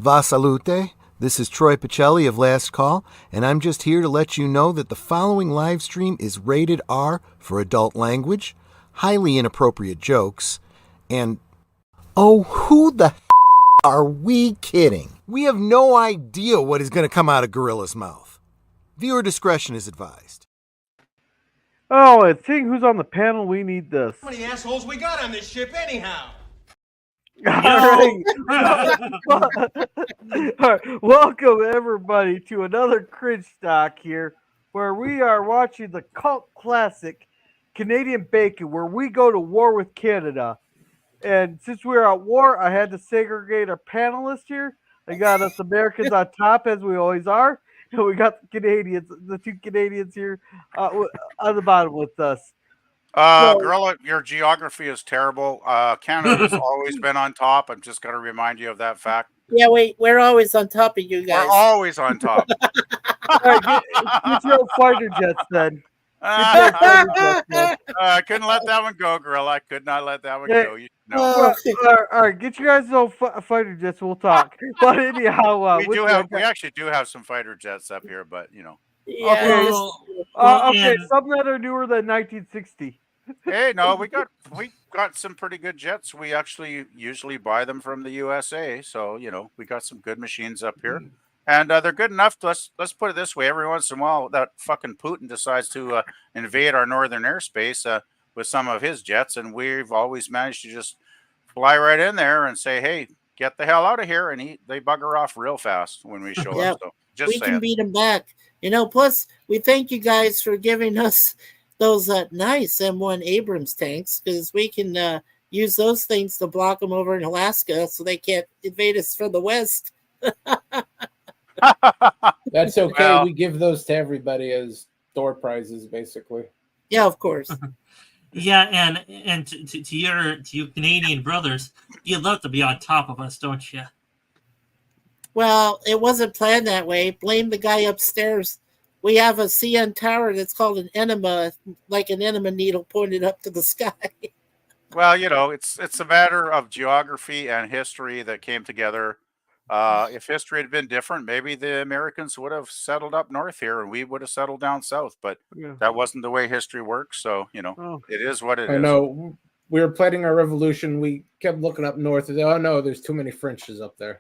Va salute. This is Troy Pacelli of Last Call, and I'm just here to let you know that the following live stream is rated R for adult language, highly inappropriate jokes, and oh, who the are we kidding? We have no idea what is going to come out of Gorilla's mouth. Viewer discretion is advised. Oh, and seeing who's on the panel, we need this. How many assholes we got on this ship anyhow? All right. All right. Welcome, everybody, to another Cringestock here, where we are watching the cult classic Canadian Bacon, where we go to war with Canada. And since we're at war, I had to segregate our panelists here. I got us Americans on top, as we always are. And we got the Canadians, the two Canadians here on the bottom with us. Gorilla, your geography is terrible. Canada's always been on top. I'm just going to remind you of that fact. Yeah, we're always on top of you guys. We're always on top. All right, get your own fighter jets then. I couldn't let that one go, Gorilla. I could not let that one go. You know. All right, get you guys own fighter jets. We'll talk. But anyhow, we actually do have some fighter jets up here, but you know. Yeah, okay, some that are newer than 1960. Hey, no, we got some pretty good jets. We actually usually buy them from the USA, so you know we got some good machines up here, and they're good enough. Let's put it this way: every once in a while, that fucking Putin decides to invade our northern airspace with some of his jets, and we've always managed to just fly right in there and say, "Hey, get the hell out of here!" And they bugger off real fast when we show up. So just can beat them back. You know, plus we thank you guys for giving us those nice M1 Abrams tanks, because we can use those things to block them over in Alaska so they can't invade us from the west. That's okay. Well, we give those to everybody as door prizes, basically. Yeah, of course. Yeah, and to your Canadian brothers, you'd love to be on top of us, don't you? Well, it wasn't planned that way. Blame the guy upstairs. We have a CN tower that's called an enema, like an enema needle pointed up to the sky. Well, you know, it's a matter of geography and history that came together. If history had been different, maybe the Americans would have settled up north here and we would have settled down south. But that wasn't the way history works. So, you know, It is what it is. I know. We were planning our revolution. We kept looking up north. And oh no, there's too many Frenches up there.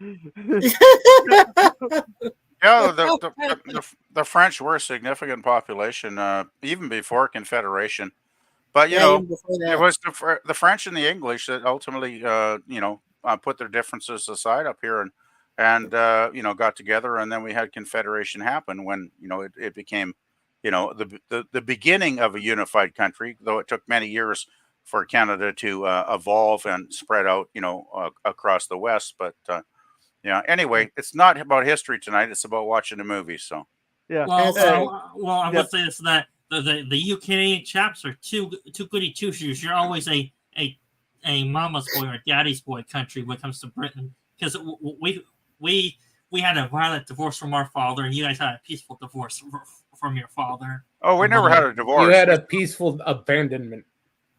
Yeah, the French were a significant population even before Confederation. But you know, it was the French and the English that ultimately put their differences aside up here and got together, and then we had Confederation happen when it became the beginning of a unified country, though it took many years for Canada to evolve and spread out, across the West. But anyway, it's not about history tonight. It's about watching a movie. So yeah. Well, I would say this that the UK chaps are too goody two shoes. You're always a mama's boy or daddy's boy country when it comes to Britain, because we had a violent divorce from our father, and you guys had a peaceful divorce from your father. Oh, we never had a divorce. You had a peaceful abandonment.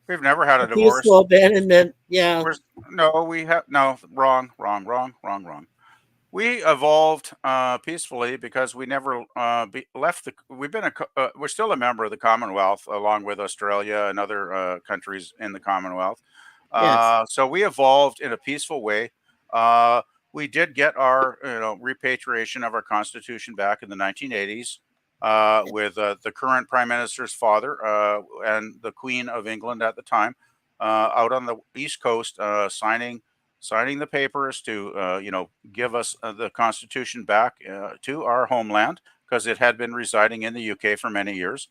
We've never had a divorce. Peaceful abandonment, yeah. Wrong. We evolved peacefully because we never left we're still a member of the Commonwealth, along with Australia and other countries in the Commonwealth. Yes. So we evolved in a peaceful way. We did get our repatriation of our Constitution back in the 1980s. With the current Prime Minister's father and the Queen of England at the time out on the East Coast signing the papers to give us the Constitution back to our homeland, because it had been residing in the UK for many years.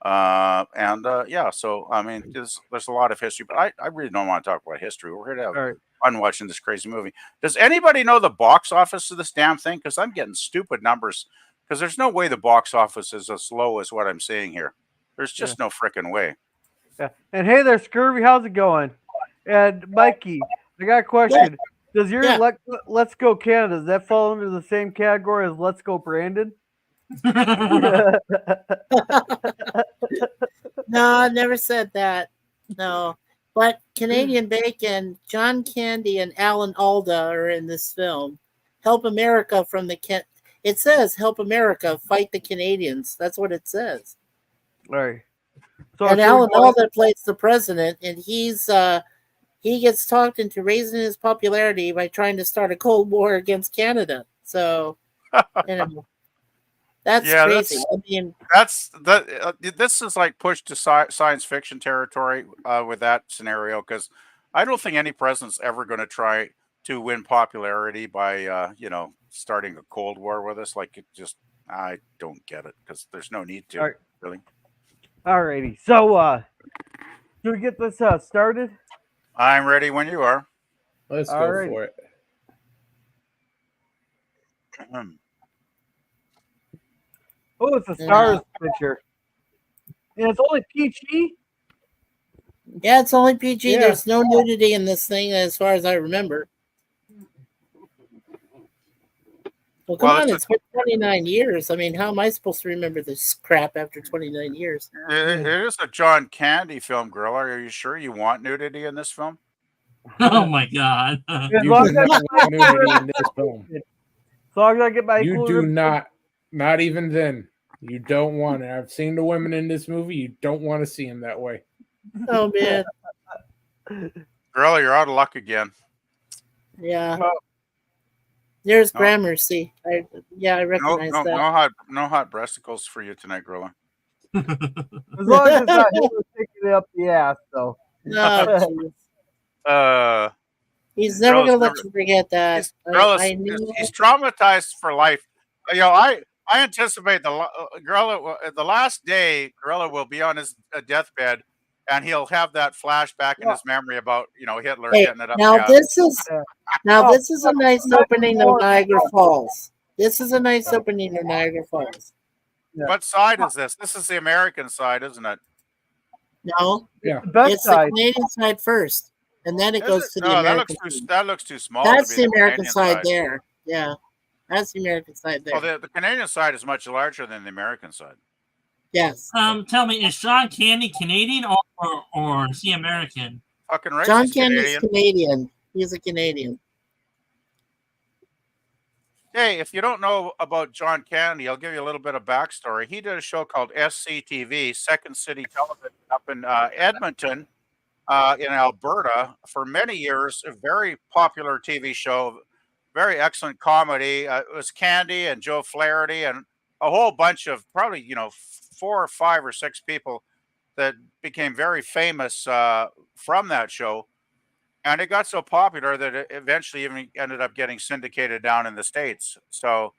So I mean, there's a lot of history, but I really don't want to talk about history. We're here to have fun watching this crazy movie. Does anybody know the box office of this damn thing? Because I'm getting stupid numbers. Because there's no way the box office is as low as what I'm seeing here. There's just no freaking way. Yeah. And hey there, Scurvy, how's it going? And Mikey, I got a question. Does your Let's Go Canada, does that fall under the same category as Let's Go Brandon? No, I never said that. No. But Canadian Bacon, John Candy, and Alan Alda are in this film. help America from the it says help America fight the Canadians. That's what it says. All right. So And should we Alan go ahead- Alda plays the president, and he gets talked into raising his popularity by trying to start a Cold War against Canada. So, that's crazy. I mean, this is like pushed to science fiction territory with that scenario, because I don't think any president's ever going to try to win popularity by starting a Cold War with us. Like, I don't get it, because there's no need to. All right. Really. Alrighty. So should we get this started? I'm ready when you are. Let's All go right. for it. Oh, it's a stars picture. And it's only PG? yeah, it's only PG. Yeah. There's no nudity in this thing, as far as I remember. Well, come on, it's been 29 years. I mean, how am I supposed to remember this crap after 29 years? It is a John Candy film, girl. Are you sure you want nudity in this film? Oh my God! As You long do as not I want nudity in this film. As long as I get my You do equilibrium- not even then. You don't want it. I've seen the women in this movie. You don't want to see them that way. Oh, man. Girl, you're out of luck again. Yeah. Oh. There's No. Gramercy. I recognize that. No hot breasticles for you tonight, Grilla. As long as it's not him taking it up the ass, though. No, jeez. He's never Girl's going to let never- you forget that. He's traumatized for life. I anticipate the last day Gorilla will be on his deathbed, and he'll have that flashback in his memory about Hitler Hey, getting it up. now the ass. this is a nice opening of Niagara Falls. This is a nice opening of Niagara Falls. What side is this? This is the American side, isn't it? No, Yeah. The best it's the side. Canadian side first, and then it Is goes it? to the No, American side. that looks too small. That's to be the American Canadian side there. Yeah, that's the American side there. Oh, the Canadian side is much larger than the American side. Yes. Tell me, is John Candy Canadian or is he American? Fucking racist John Candy's Canadian. Canadian. He's a Canadian. Hey, if you don't know about John Candy, I'll give you a little bit of backstory. He did a show called SCTV, Second City Television, up in Edmonton, in Alberta, for many years. A very popular TV show, very excellent comedy. It was Candy and Joe Flaherty and a whole bunch of probably 4 or 5 or 6 people that became very famous from that show. And it got so popular that it eventually even ended up getting syndicated down in the States. So,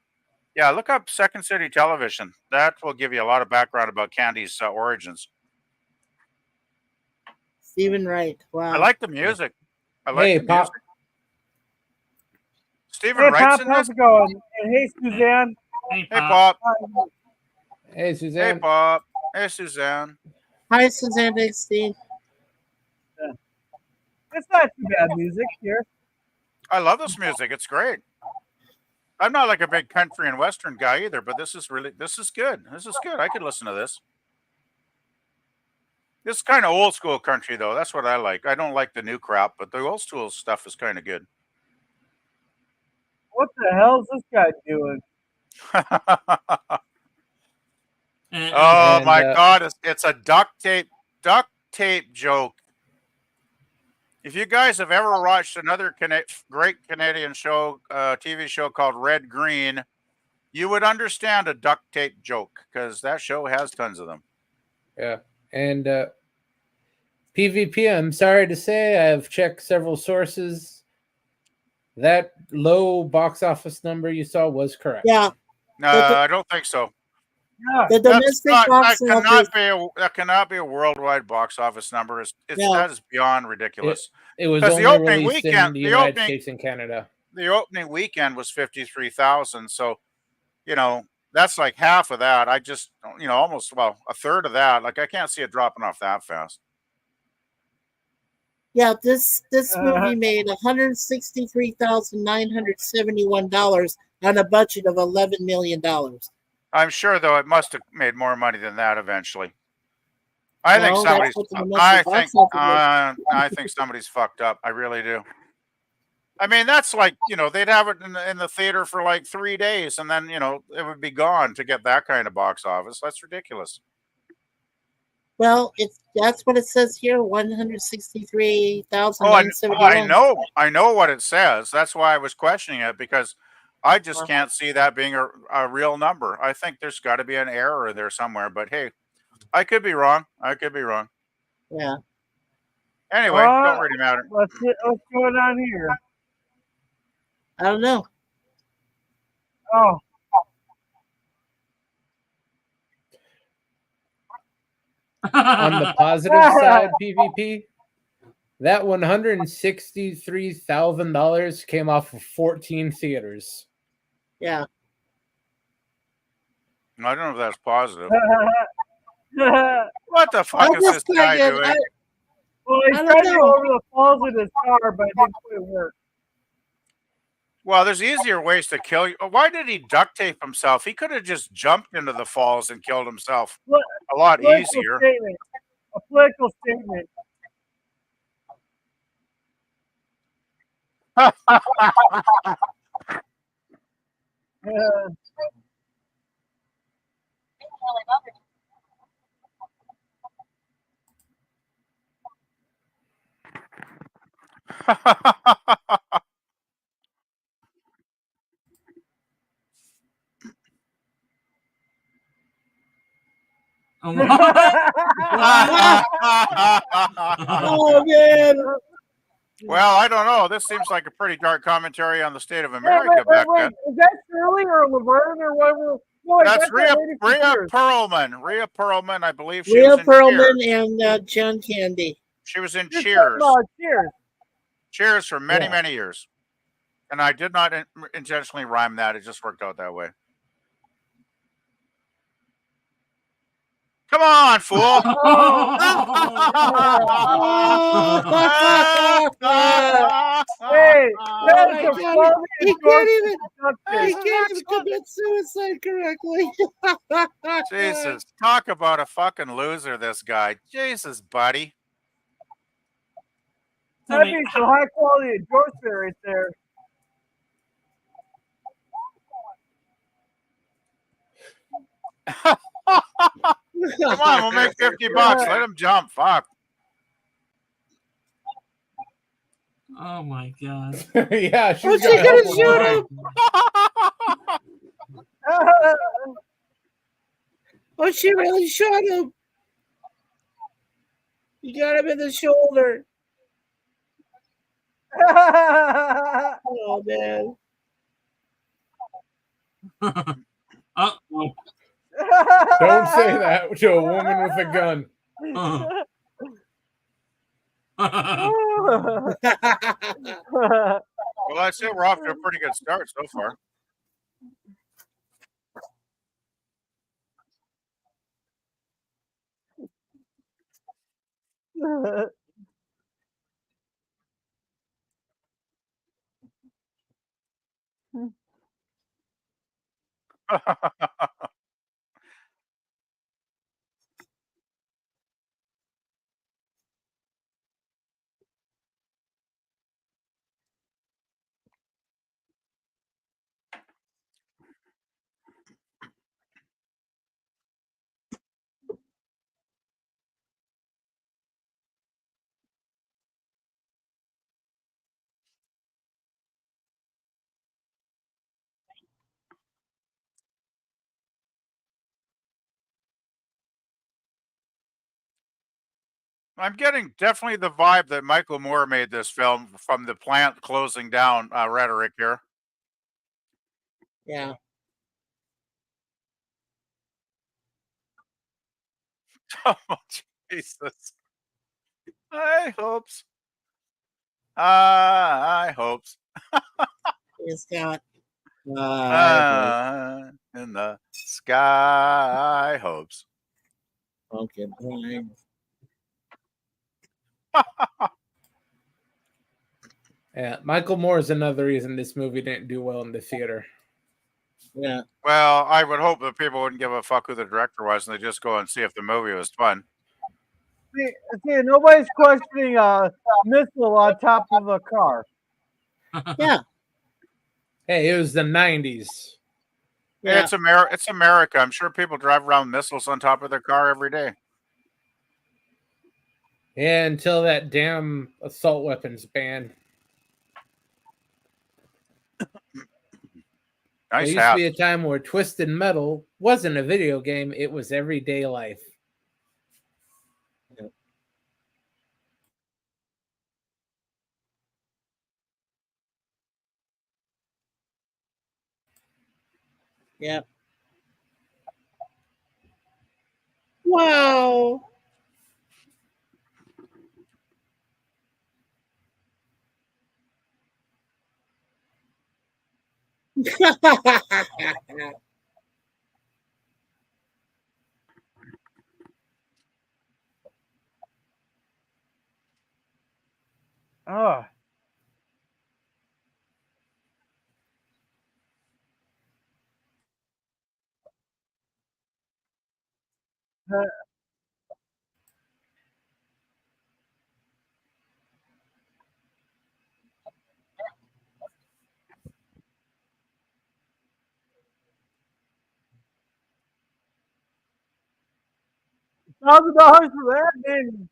yeah, look up Second City Television. That will give you a lot of background about Candy's origins. Stephen Wright. Wow. I like the music. Hey, Pop. Stephen Hey, Wright's Pop, in how's this? it going? And hey, Suzanne. Hey, Hey, Pop. Pop. Hey, Hey, Suzanne. Pop. Hey, Suzanne. Hi, Suzanne Dixon. It's not too bad music here. I love this music. It's great. I'm not like a big country and western guy either, but this is good. This is good. I could listen to this. This is kind of old school country, though. That's what I like. I don't like the new crap, but the old school stuff is kind of good. What the hell is this guy doing? Oh And, my God! It's a duct tape joke. If you guys have ever watched another great Canadian show, TV show called Red Green, you would understand a duct tape joke, because that show has tons of them. Yeah. And PvP, I'm sorry to say, I've checked several sources. That low box office number you saw was correct. Yeah. No, I don't think so. Yeah. The domestic box office. That cannot be a worldwide box office number. No. That is beyond ridiculous. It was 'Cause only the opening released in weekend- the the United opening- States and Canada. The opening weekend was 53,000. So, that's like half of that. I just, almost, a third of that. Like, I can't see it dropping off that fast. Yeah, this movie made $163,971 on a budget of $11 million. I'm sure, though, it must have made more money than that eventually. I think No, somebody's. that's what the domestic box office I think somebody's fucked up. I really do. I mean, that's like, they'd have it in the theater for like 3 days, and then, it would be gone to get that kind of box office. That's ridiculous. Well, that's what it says here, 163,000. Oh, I know what it says. That's why I was questioning it, because I just can't see that being a real number. I think there's got to be an error there somewhere, but hey, I could be wrong. Yeah. Anyway, don't really matter. What's going on here? I don't know. Oh. On the positive side, PvP, that $163,000 came off of 14 theaters. Yeah. I don't know if that's positive. What the fuck is this guy doing? Well, he's trying to go over the falls in his car, but it didn't quite work. Well, there's easier ways to kill you. Why did he duct tape himself? He could have just jumped into the falls and killed himself. A lot easier. A political statement. Oh man. Well, I don't know. This seems like a pretty dark commentary on the state of America back then. Is that Shirley or Laverne or whatever? No, that's Rhea Perlman. Rhea Perlman, I believe she Rhea was in Perlman Cheers. And John Candy. She was in Cheers. Cheers. Cheers for many, many years. And I did not intentionally rhyme that. It just worked out that way. Come on, fool! Hey, he can't even commit suicide correctly. Jesus, talk about a fucking loser, this guy. Jesus, buddy. That'd be some high quality endorsement right there. Come on, we'll make $50. Let him jump. Fuck. Oh my god. Yeah, she's gonna shoot him. Oh, she really shot him. You got him in the shoulder. Oh man. Uh-oh. Don't say that to a woman with a gun. Well, I'd say we're off to a pretty good start so far. I'm getting definitely the vibe that Michael Moore made this film from the plant closing down rhetoric here. Yeah. Oh, Jesus. I hopes. I hopes. It's got in the sky hopes. Okay, blind. Yeah, Michael Moore is another reason this movie didn't do well in the theater. Yeah. Well, I would hope that people wouldn't give a fuck who the director was and they just go and see if the movie was fun. See, nobody's questioning a missile on top of a car. Yeah. Hey, it was the 90s. Yeah. It's America. I'm sure people drive around with missiles on top of their car every day. Yeah, until that damn assault weapons ban. There Nice used to hat. be a time where Twisted Metal wasn't a video game, it was everyday life. Yeah. Wow. Oh, $1,000 for that, man.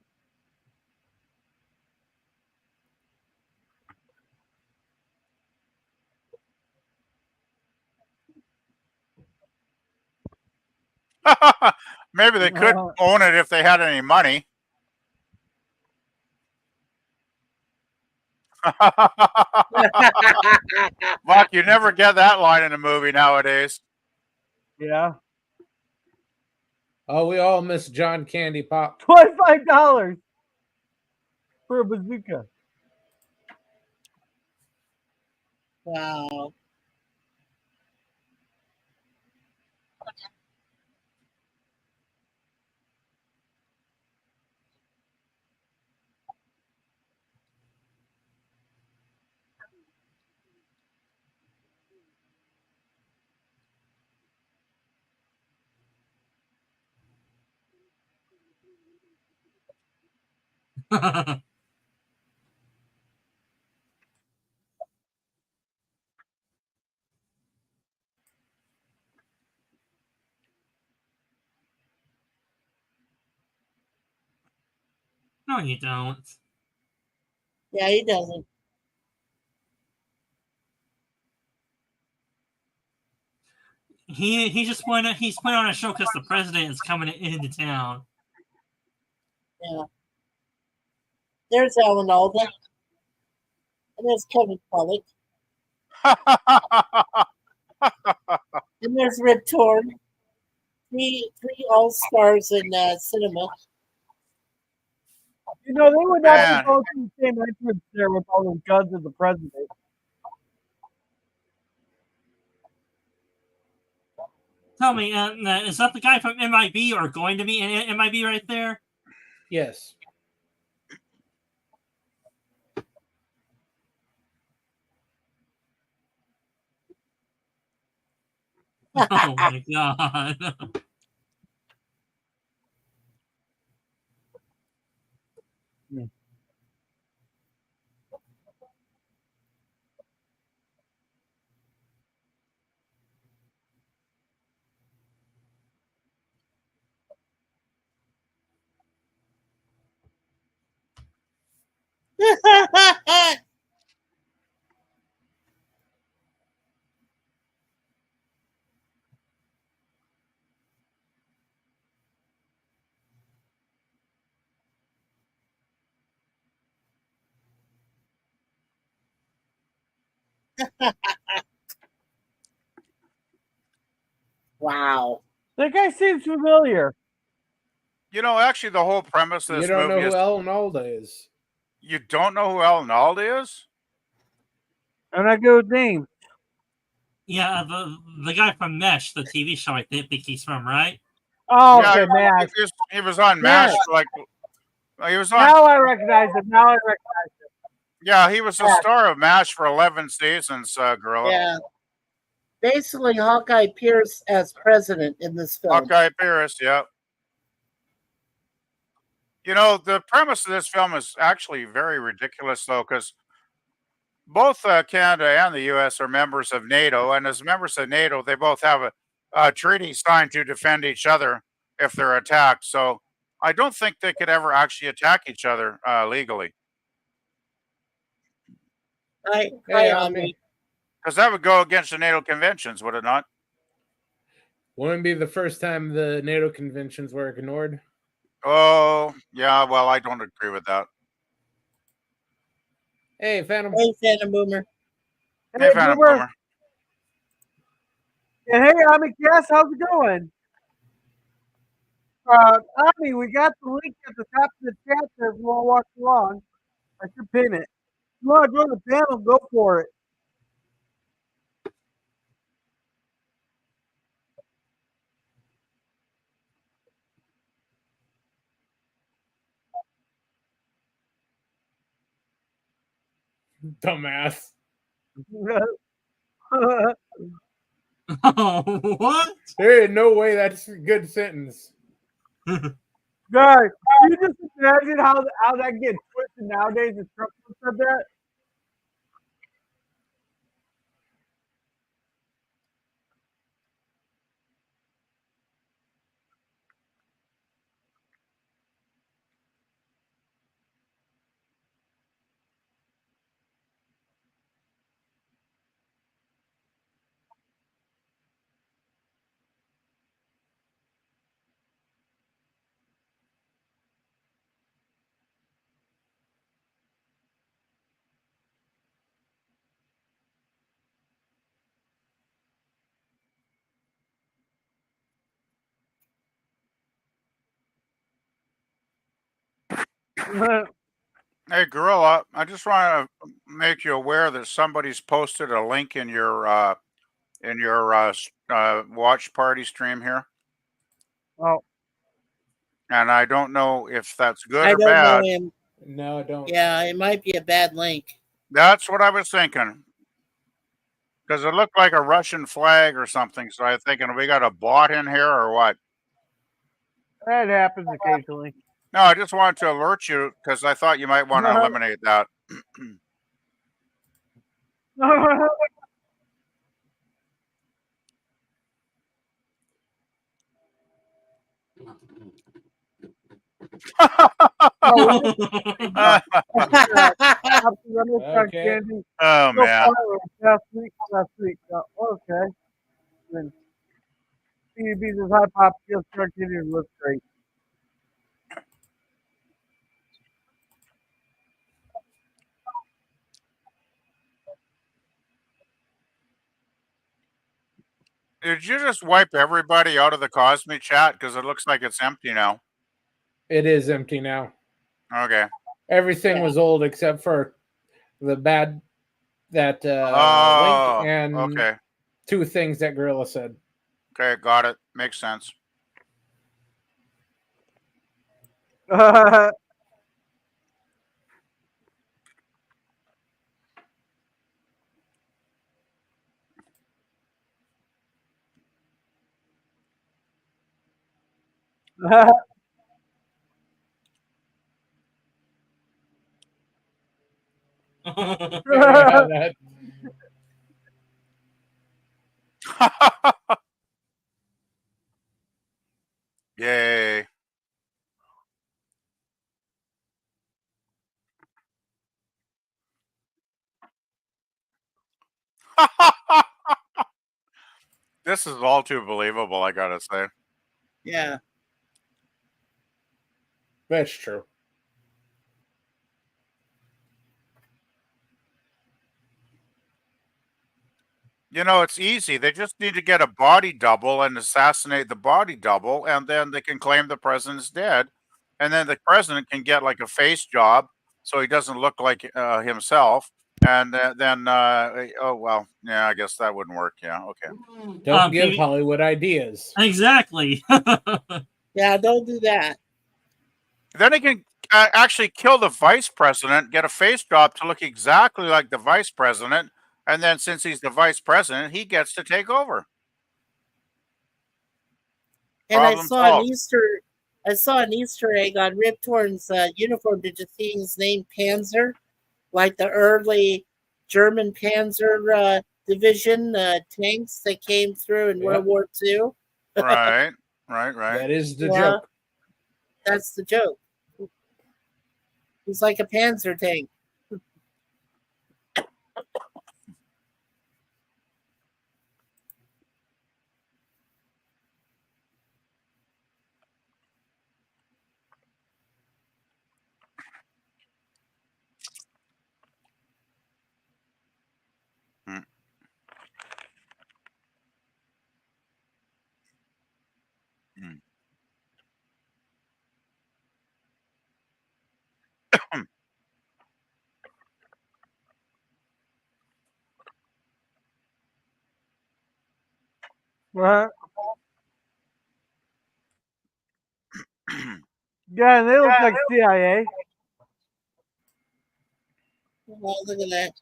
Maybe they could own it if they had any money. Buck, you never get that line in a movie nowadays. Yeah. Oh, we all miss John Candy Pop. $25 for a bazooka. Wow. No, you don't. Yeah, he doesn't. He's putting on a show because the president is coming into town. Yeah. There's Alan Alda. And there's Kevin Pollak. And there's Rip Torn. Three all stars in cinema. You know, they would not be Man. going through the same entrance there with all those guns as the president. Tell me, is that the guy from MIB or going to be in MIB right there? Yes. Oh my god. Wow. That guy seems familiar. You know, actually, the whole premise of You this don't know movie who is Alan Alda is. you don't know who Alan Alda is? I'm not good with names. Yeah, the guy from Mesh, the TV show, I think he's from, right? Oh, Yeah, okay, man. he was on Yeah. MASH for like he was on. Now I recognize him. Now I recognize him. Yeah, he was the Yeah. star of MASH for 11 seasons, Gorilla. Yeah. Basically, Hawkeye Pierce as president in this film. Hawkeye Pierce, yeah. You know, the premise of this film is actually very ridiculous, though, because both Canada and the U.S. are members of NATO, and as members of NATO, they both have a treaty signed to defend each other if they're attacked. So I don't think they could ever actually attack each other legally, Hi, Hey, Ami. Ami. because that would go against the NATO conventions, would it not? Wouldn't be the first time the NATO conventions were ignored. Oh, yeah. Well, I don't agree with that. Hey, Phantom. Hey, Phantom Boomer. Hey, Phantom Boomer. And hey, Ami Cass, how's it going? Ami, we got the link at the top of the chat there if you want to watch along. I should pin it. If you want to join the panel, go for it. Dumbass. What? There ain't no way that's a good sentence. Guys, you just imagine how that gets twisted nowadays if Trump said that? Hey, Gorilla, I just want to make you aware that somebody's posted a link in your watch party stream here, Oh, and I don't know if that's good I or don't know bad. him. No, don't. Yeah, it might be a bad link. That's what I was thinking, because it looked like a Russian flag or something. So I was thinking, we got a bot in here or what? that happens occasionally. No, I just wanted to alert you because I thought you might want to eliminate that. Okay. Oh man. Last week. Okay. Then CB's high pop skills continued looks great. Did you just wipe everybody out of the Cosme chat? Because it looks like it's empty now. It is empty now. Okay. Everything was old except for the bad link and okay. 2 things that Gorilla said. Okay, got it. Makes sense. Yeah, Yay. This is all too believable, I gotta say. Yeah. that's true. You know, it's easy. They just need to get a body double and assassinate the body double, and then they can claim the president's dead. And then the president can get like a face job so he doesn't look like himself. And oh, well, yeah, I guess that wouldn't work. Yeah, okay. Don't give Hollywood ideas. Exactly. Yeah, don't do that. Then he can actually kill the vice president, get a face job to look exactly like the vice president. And then since he's the vice president, he gets to take over. And Problem I saw solved. an Easter egg on Rip Torn's uniform. Did you see his name Panzer? Like the early German Panzer Division tanks that came through in World War II. Right. That is the Yeah. joke. That's the joke. He's like a Panzer tank. Mm. Mm. Right. Yeah, and they look like CIA. Oh, look at that.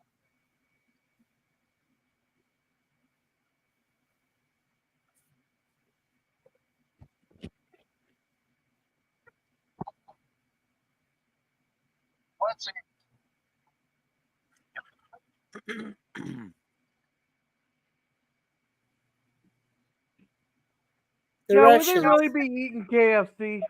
The Yeah, would they Russians. really be eating KFC?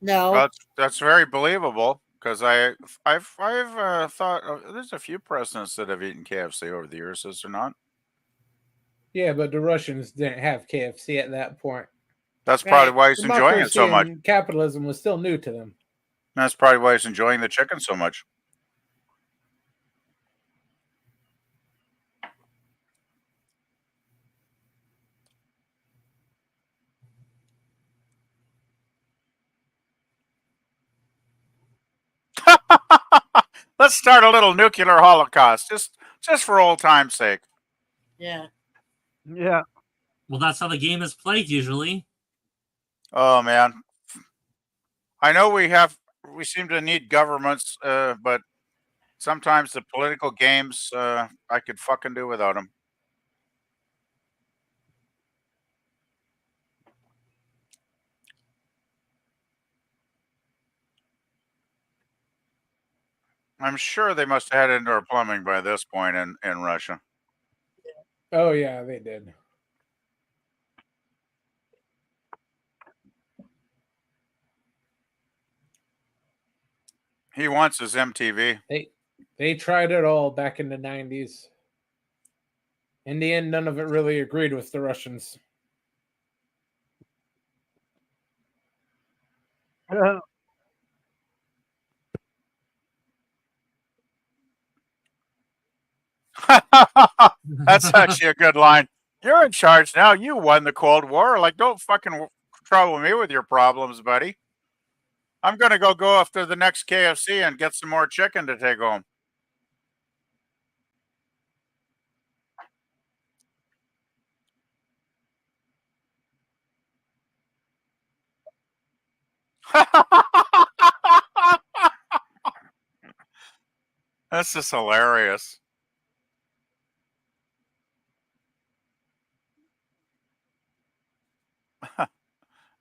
No. That's very believable because I've thought there's a few presidents that have eaten KFC over the years, is there not? Yeah, but the Russians didn't have KFC at that point. That's probably Right. why he's enjoying it Democracy so much. and capitalism was still new to them. That's probably why he's enjoying the chicken so much. Let's start a little nuclear holocaust, just for old time's sake. Yeah. Yeah. Well, that's how the game is played usually. Oh man, I know we seem to need governments, but sometimes the political games, I could fucking do without them. I'm sure they must have had indoor plumbing by this point in Russia. Oh yeah, they did. He wants his MTV. They tried it all back in the 90s. In the end, none of it really agreed with the Russians. That's actually a good line. You're in charge now. You won the Cold War. Like, don't fucking trouble me with your problems, buddy. I'm gonna go after the next KFC and get some more chicken to take home. That's just hilarious.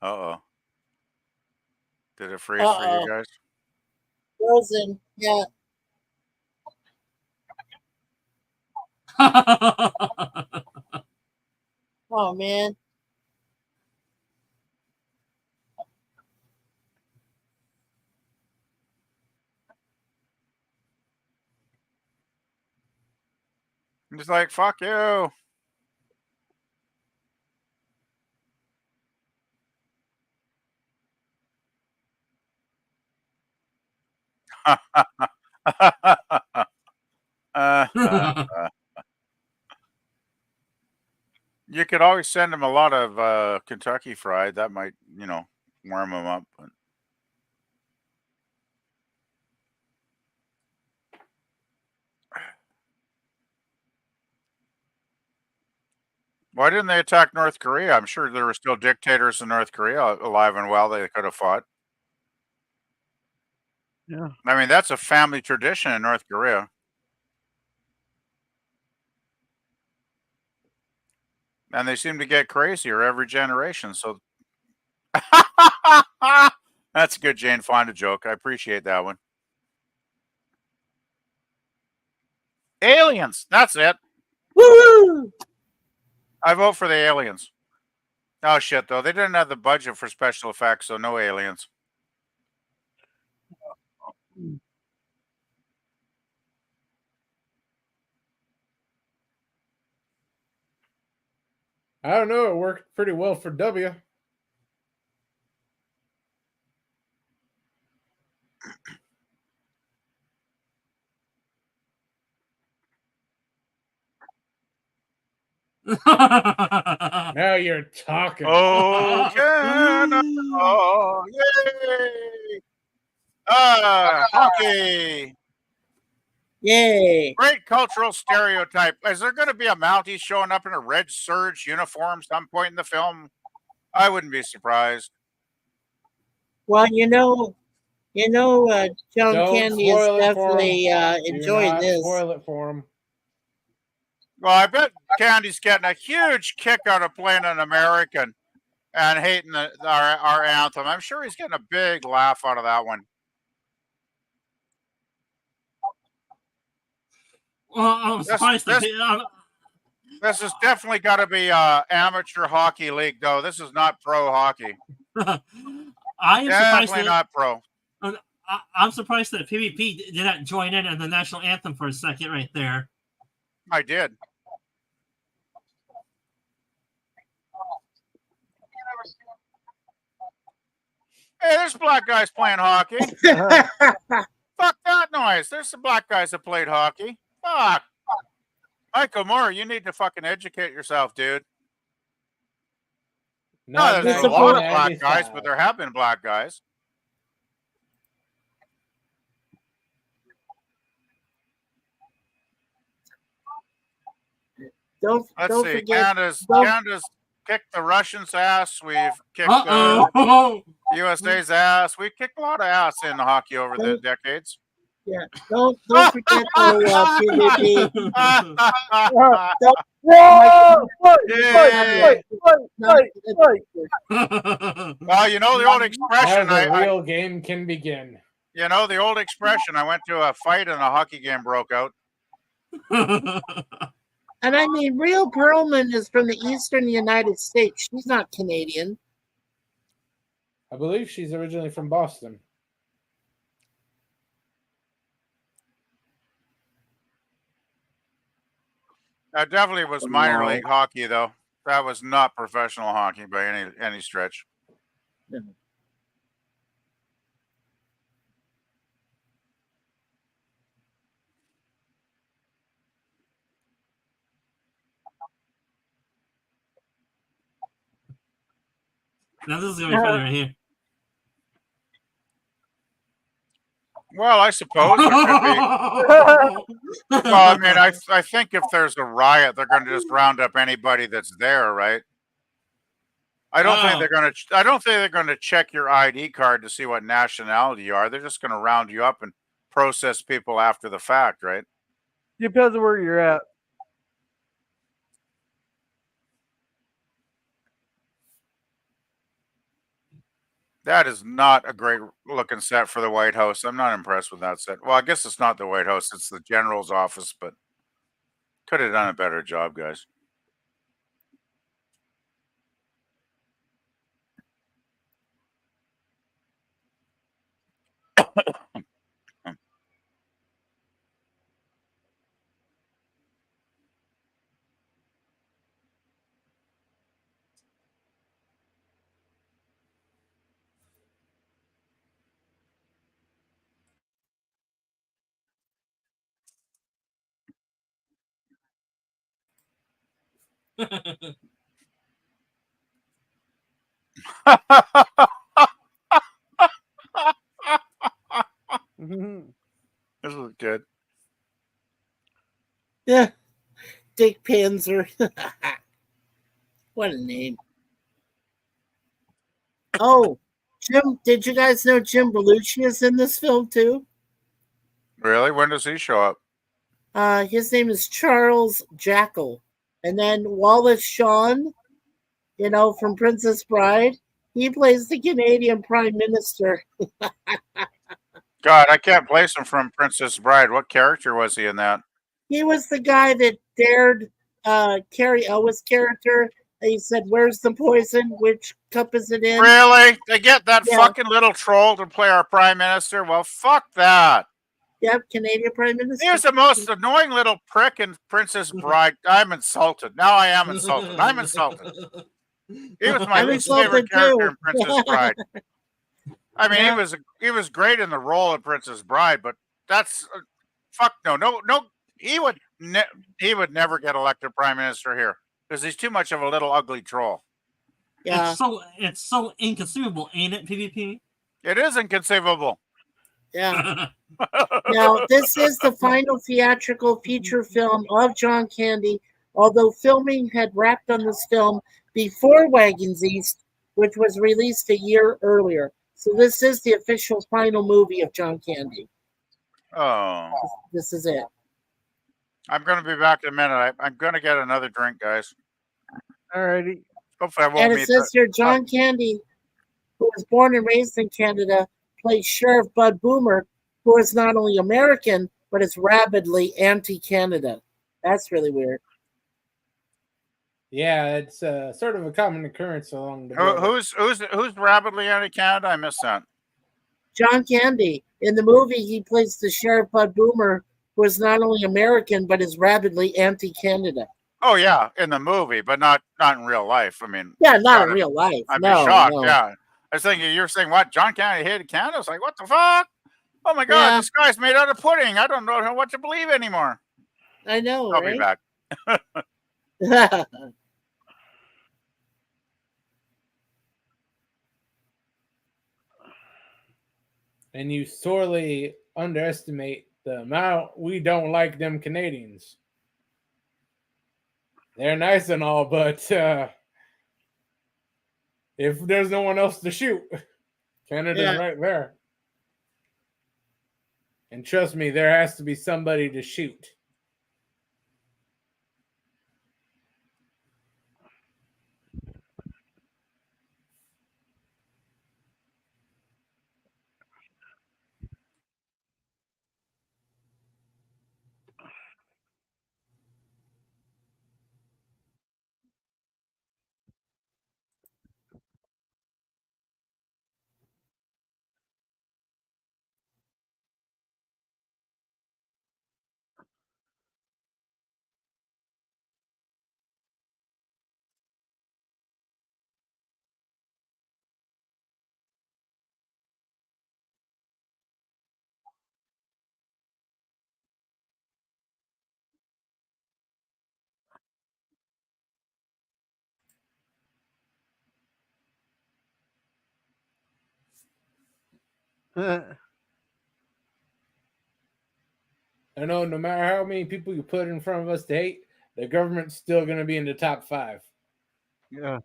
Uh-oh. Did it freeze for you guys? Frozen. Yeah. Oh man. He's like, fuck you. You could always send him a lot of Kentucky Fried. That might, warm him up. But why didn't they attack North Korea? I'm sure there were still dictators in North Korea alive and well. They could have fought. Yeah. I mean, that's a family tradition in North Korea. And they seem to get crazier every generation. So that's a good Jane Fonda joke. I appreciate that one. Aliens. That's it. Woo! I vote for the aliens. Oh shit, though. They didn't have the budget for special effects, so no aliens. I don't know. It worked pretty well for W. Now you're talking. Oh, Canada! Yay! Hockey! Yay! Great cultural stereotype. Is there going to be a Mountie showing up in a red serge uniform some point in the film? I wouldn't be surprised. Well, John Don't Candy is spoil it for definitely Do enjoying not this. spoil it for him. Well, I bet Candy's getting a huge kick out of playing an American and hating our anthem. I'm sure he's getting a big laugh out of that one. Well, I'm surprised. This has definitely got to be amateur hockey league, though. This is not pro hockey. I am surprised Definitely not pro. I'm surprised that PvP did not join in on the national anthem for a second right there. I did. Hey, there's black guys playing hockey. Fuck that noise. There's some black guys that played hockey. Fuck. Michael Moore, you need to fucking educate yourself, dude. No, there's a lot of black guys, but there have been black guys. Don't forget. Canada's kicked the Russians' ass. We've kicked USA's ass. We've kicked a lot of ass in hockey over the decades. Yeah, don't forget PvP. Well, you know the old expression. Now the real game can begin. You know the old expression. I went to a fight and a hockey game broke out. And I mean, Rhea Perlman is from the eastern United States. She's not Canadian. I believe she's originally from Boston. That definitely was minor league hockey, though. That was not professional hockey by any stretch. Yeah. Now this is going to be funny right here. Well, I suppose it could be. Well, I mean, I think if there's a riot, they're going to just round up anybody that's there, right? I don't think they're going to check your ID card to see what nationality you are. They're just going to round you up and process people after the fact, right? Depends on where you're at. That is not a great looking set for the White House. I'm not impressed with that set. Well, I guess it's not the White House, it's the general's office, but could have done a better job, guys. This was good. Yeah. Dick Panzer. What a name. Oh, Jim, did you guys know Jim Belushi is in this film too? Really? When does he show up? His name is Charles Jackal. And then Wallace Shawn, from Princess Bride, he plays the Canadian Prime Minister. God, I can't place him from Princess Bride. What character was he in that? He was the guy that dared Carrie Elwes' character. He said, "Where's the poison? Which cup is it in?" Really? They get that Yeah. fucking little troll to play our prime minister? Well, fuck that. Yep, Canadian Prime Minister. He was the most annoying little prick in Princess Bride. I'm insulted. Now I am insulted. I'm insulted. He was my I'm least insulted favorite character too. in Princess Bride. I mean, Yeah. he was great in the role of Princess Bride, but that's fuck no. He would never get elected prime minister here because he's too much of a little ugly troll. Yeah. It's so inconceivable, ain't it, PvP? It is inconceivable. Yeah. Now, this is the final theatrical feature film of John Candy, although filming had wrapped on this film before Wagons East, which was released a year earlier. So this is the official final movie of John Candy. Oh. This is it. I'm going to be back in a minute. I'm going to get another drink, guys. Alrighty. Hopefully I won't And it meet says here, John Candy, who was born and raised in Canada, plays Sheriff Bud Boomer, who is not only American, but is rabidly anti-Canada. That's really weird. Yeah, it's sort of a common occurrence along the border. Who's rapidly anti-Canada? I missed that. John Candy. In the movie, he plays the Sheriff Bud Boomer, who is not only American, but is rabidly anti-Canada. Oh yeah, in the movie, but not in real life. I mean, yeah, not in real life. I'd be shocked. No. Yeah, I was thinking you're saying what? John Candy hated Canada? I was like, what the fuck? Oh my god, this guy's made out of pudding. I don't know what to believe anymore. I know. I'll right? be back. And you sorely underestimate the amount we don't like them Canadians. They're nice and all, but if there's no one else to shoot, Canada's right there. And trust me, there has to be somebody to shoot. I know no matter how many people you put in front of us to hate, the government's still going to be in the top 5. Yeah.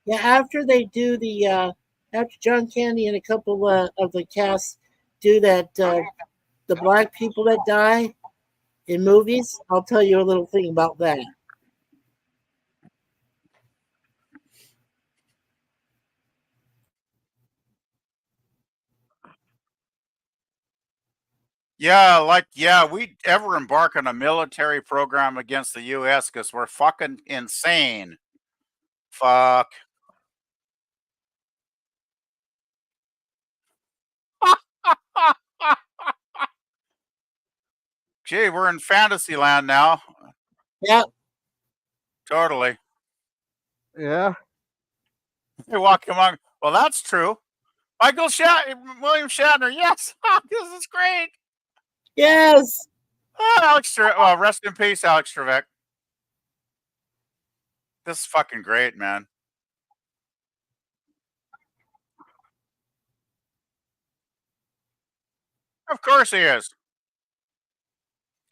Yeah, after they do the, after John Candy and a couple of the cast do that, the black people that die in movies, I'll tell you a little thing about that. Yeah, we ever embark on a military program against the U.S. because we're fucking insane. Fuck. Gee, we're in fantasy land now. Yeah. Totally. Yeah. They walk among. Well, that's true. William Shatner. Yes, this is great. Yes. Alex rest in peace, Alex Trebek. This is fucking great, man. Of course he is.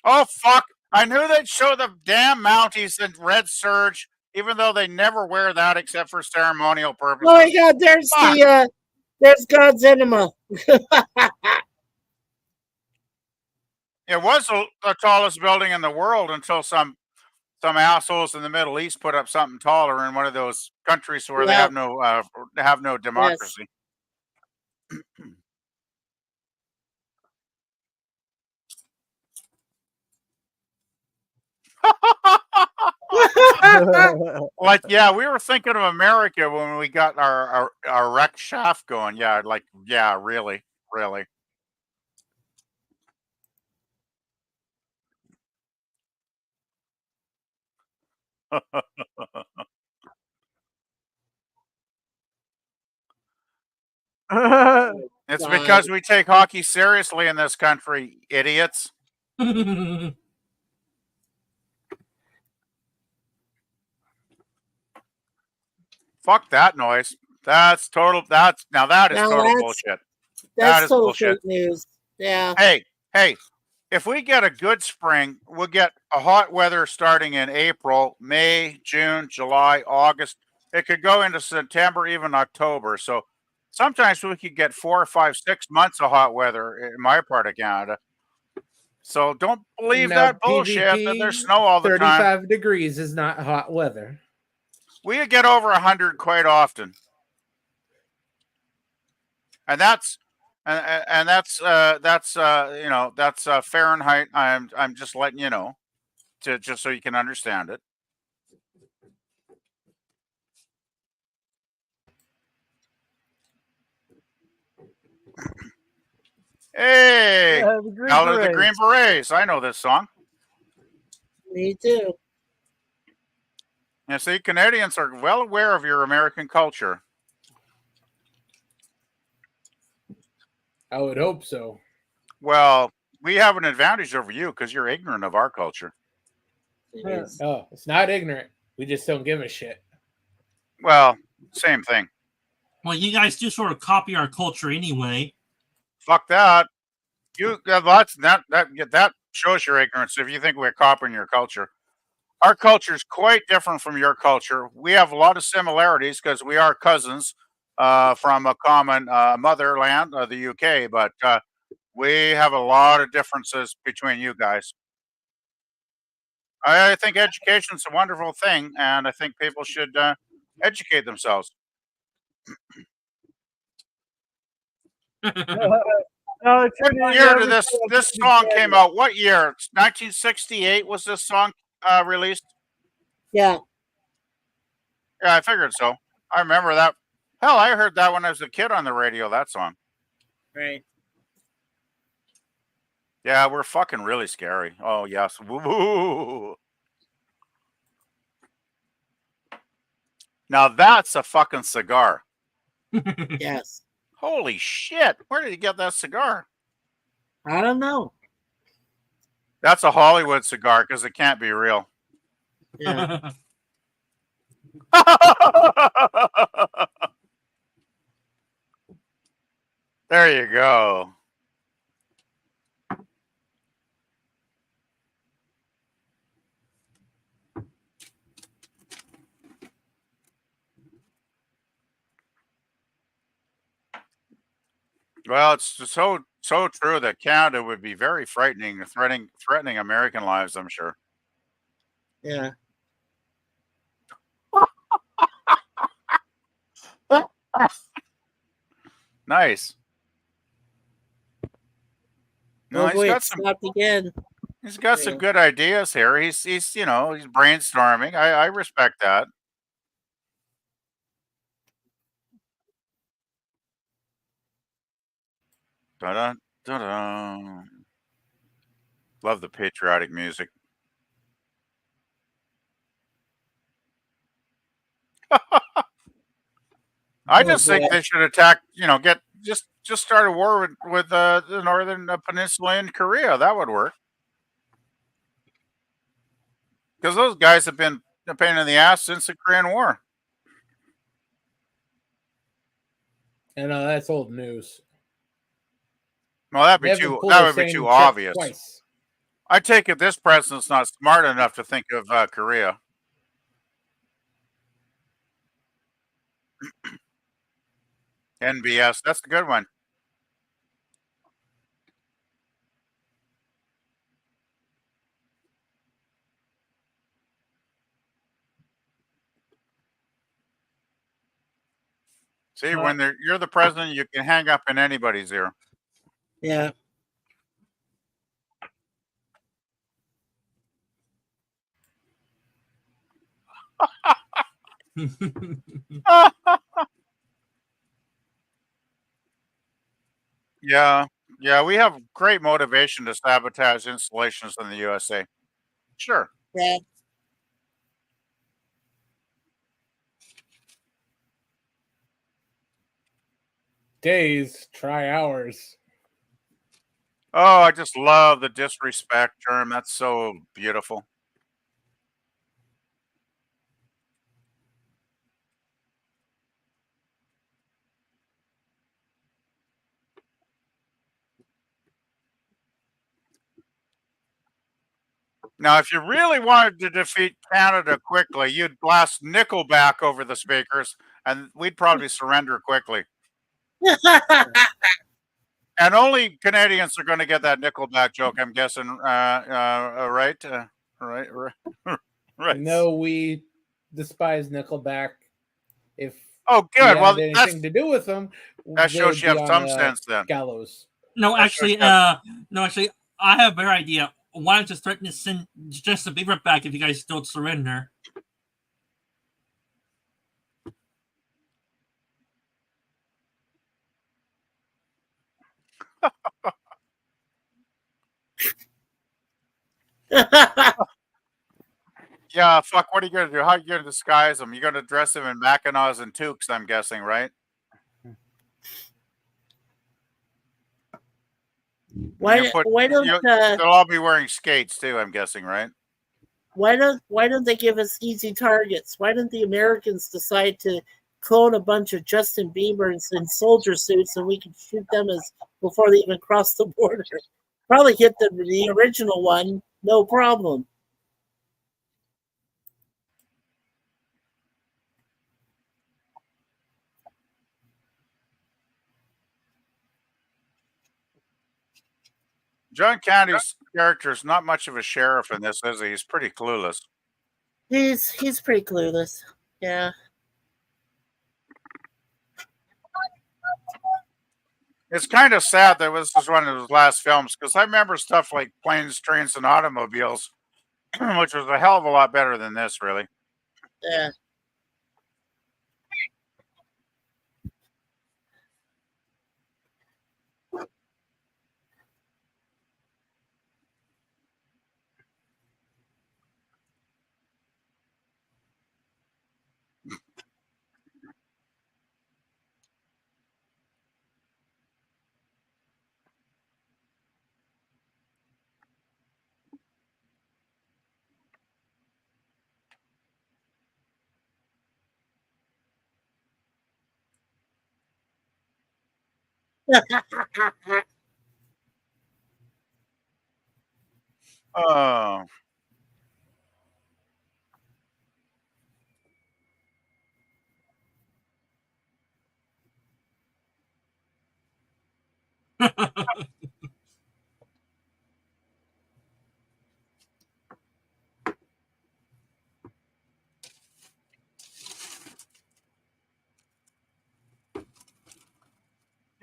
Oh, fuck. I knew they'd show the damn Mounties in Red Surge, even though they never wear that except for ceremonial purposes. Oh my god, there's God's enema. It was the tallest building in the world until some assholes in the Middle East put up something taller in one of those countries where they have no democracy. Yes. Like, yeah, we were thinking of America when we got our wreck shaft going. Yeah, like, yeah, really, really. It's God. because we take hockey seriously in this country, idiots. Fuck that noise. That's total. That's now that is Now total that's bullshit. That that's is total bullshit. fake news. Yeah. Hey, if we get a good spring, we'll get a hot weather starting in April, May, June, July, August. It could go into September, even October. So sometimes we could get 4 or 5, 6 months of hot weather in my part of Canada. So don't believe Now, that bullshit that there's snow all the time. 35 degrees is not hot weather. We get over 100 quite often, and that's that's Fahrenheit. I'm just letting you know, just so you can understand it. Hey, out of the Green Berets. I know this song. Me too. You see, Canadians are well aware of your American culture. I would hope so. Well, we have an advantage over you because you're ignorant of our culture. Yes. Oh, it's not ignorant. We just don't give a shit. Well, same thing. Well, you guys do sort of copy our culture anyway. Fuck that. That shows your ignorance if you think we're copying your culture. Our culture is quite different from your culture. We have a lot of similarities because we are cousins from a common motherland, the UK, but we have a lot of differences between you guys. I think education is a wonderful thing, and I think people should educate themselves. What year did this song came out? What year? 1968 was this song released? Yeah. Yeah, I figured so. I remember that. Hell, I heard that when I was a kid on the radio, that song. Right. Yeah, we're fucking really scary. Oh, yes. Woo-hoo. Now that's a fucking cigar. Yes. Holy shit. Where did you get that cigar? I don't know. That's a Hollywood cigar because it can't be real. Yeah. There you go. Well, it's so true that Canada would be very frightening, threatening American lives, I'm sure. Yeah. Nice. No, Oh boy, it stopped again. He's got some good ideas here. He's brainstorming. I respect that. Da-da, da-da. Love the patriotic music. I just think they should attack. Just start a war with the northern peninsula in Korea. That would work. Because those guys have been a pain in the ass since the Korean War. And that's old news. Well, that would be too obvious. Twice. I take it this president's not smart enough to think of Korea. NBS, that's the good one. See, when you're the president, you can hang up in anybody's ear. Yeah. Yeah, yeah, we have great motivation to sabotage installations in the USA. Sure. Yeah. Days, try hours. Oh, I just love the disrespect term. That's so beautiful. Now, if you really wanted to defeat Canada quickly, you'd blast Nickelback over the speakers, and we'd probably surrender quickly. And only Canadians are going to get that Nickelback joke, I'm guessing. Right? Right? Right. No, we despise Nickelback. If Oh, we good. Well, had anything to do with them, that they shows would you be have on some the sense then. gallows. No, That shows actually, you have- no, actually, I have a better idea. Why don't you threaten to send Justin Bieber back if you guys don't surrender? Yeah, fuck. What are you going to do? How are you going to disguise him? You're going to dress him in Mackinaws and toques, I'm guessing, right? Why You put, don't they'll all be wearing skates too, I'm guessing, right? why don't they give us easy targets? Why don't the Americans decide to clone a bunch of Justin Biebers in soldier suits and we can shoot them as before they even cross the border? Probably hit the original one, no problem. John Candy's character is not much of a sheriff in this, is he? He's pretty clueless. He's pretty clueless. Yeah. It's kind of sad that this was one of his last films because I remember stuff like Planes, Trains, and Automobiles, which was a hell of a lot better than this, really. Yeah. Oh,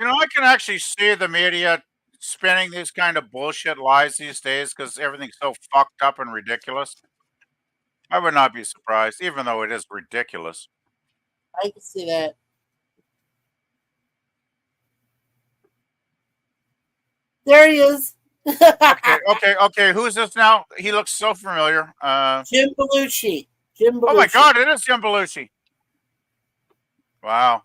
I can actually see the media spinning these kind of bullshit lies these days because everything's so fucked up and ridiculous. I would not be surprised, even though it is ridiculous. I can see that. There he is. Okay. Who's this now? He looks so familiar. Jim Belushi. Jim Belushi. Oh my God, it is Jim Belushi. Wow.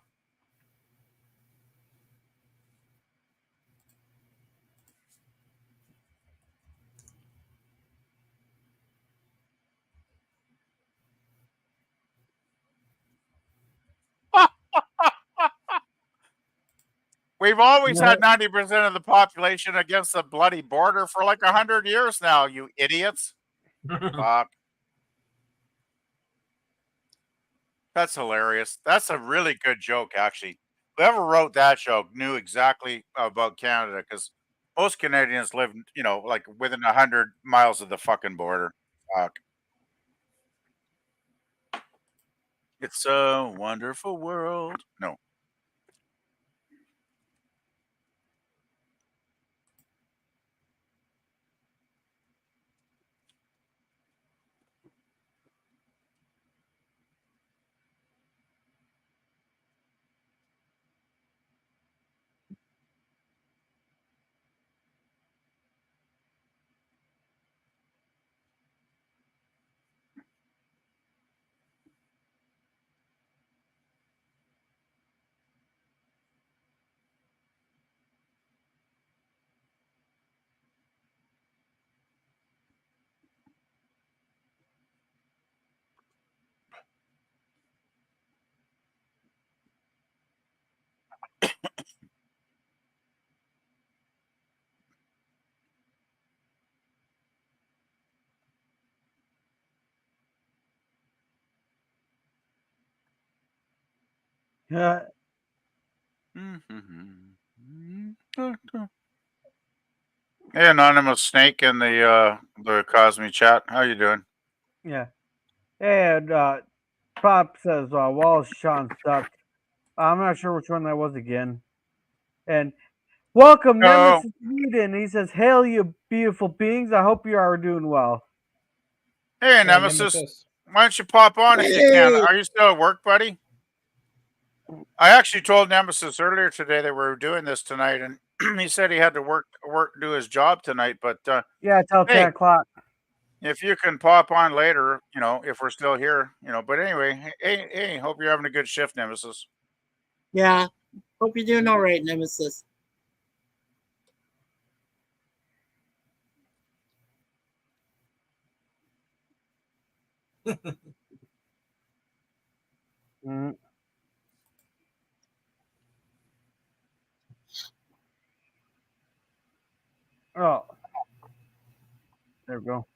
We've always had 90% of the population against the bloody border for like 100 years now, you idiots. Fuck. That's hilarious. That's a really good joke, actually. Whoever wrote that joke knew exactly about Canada because most Canadians live, like within 100 miles of the fucking border. Fuck. It's a wonderful world. No. Yeah. Hey, anonymous snake in the Cosme chat. How you doing? Yeah. And Pop says Wallace Shawn sucked. I'm not sure which one that was again. And welcome, Oh, Nemesis Eden. He says, "Hail, you beautiful beings. I hope you are doing well." hey, Nemesis. Why don't you pop on if you can? Are you still at work, buddy? I actually told Nemesis earlier today that we were doing this tonight, and he said he had to work do his job tonight. But Yeah, till 10 hey, o'clock. if you can pop on later, if we're still here, But anyway, hey, hope you're having a good shift, Nemesis. Yeah. Hope you're doing all right, Nemesis. Mm. Oh, there we go.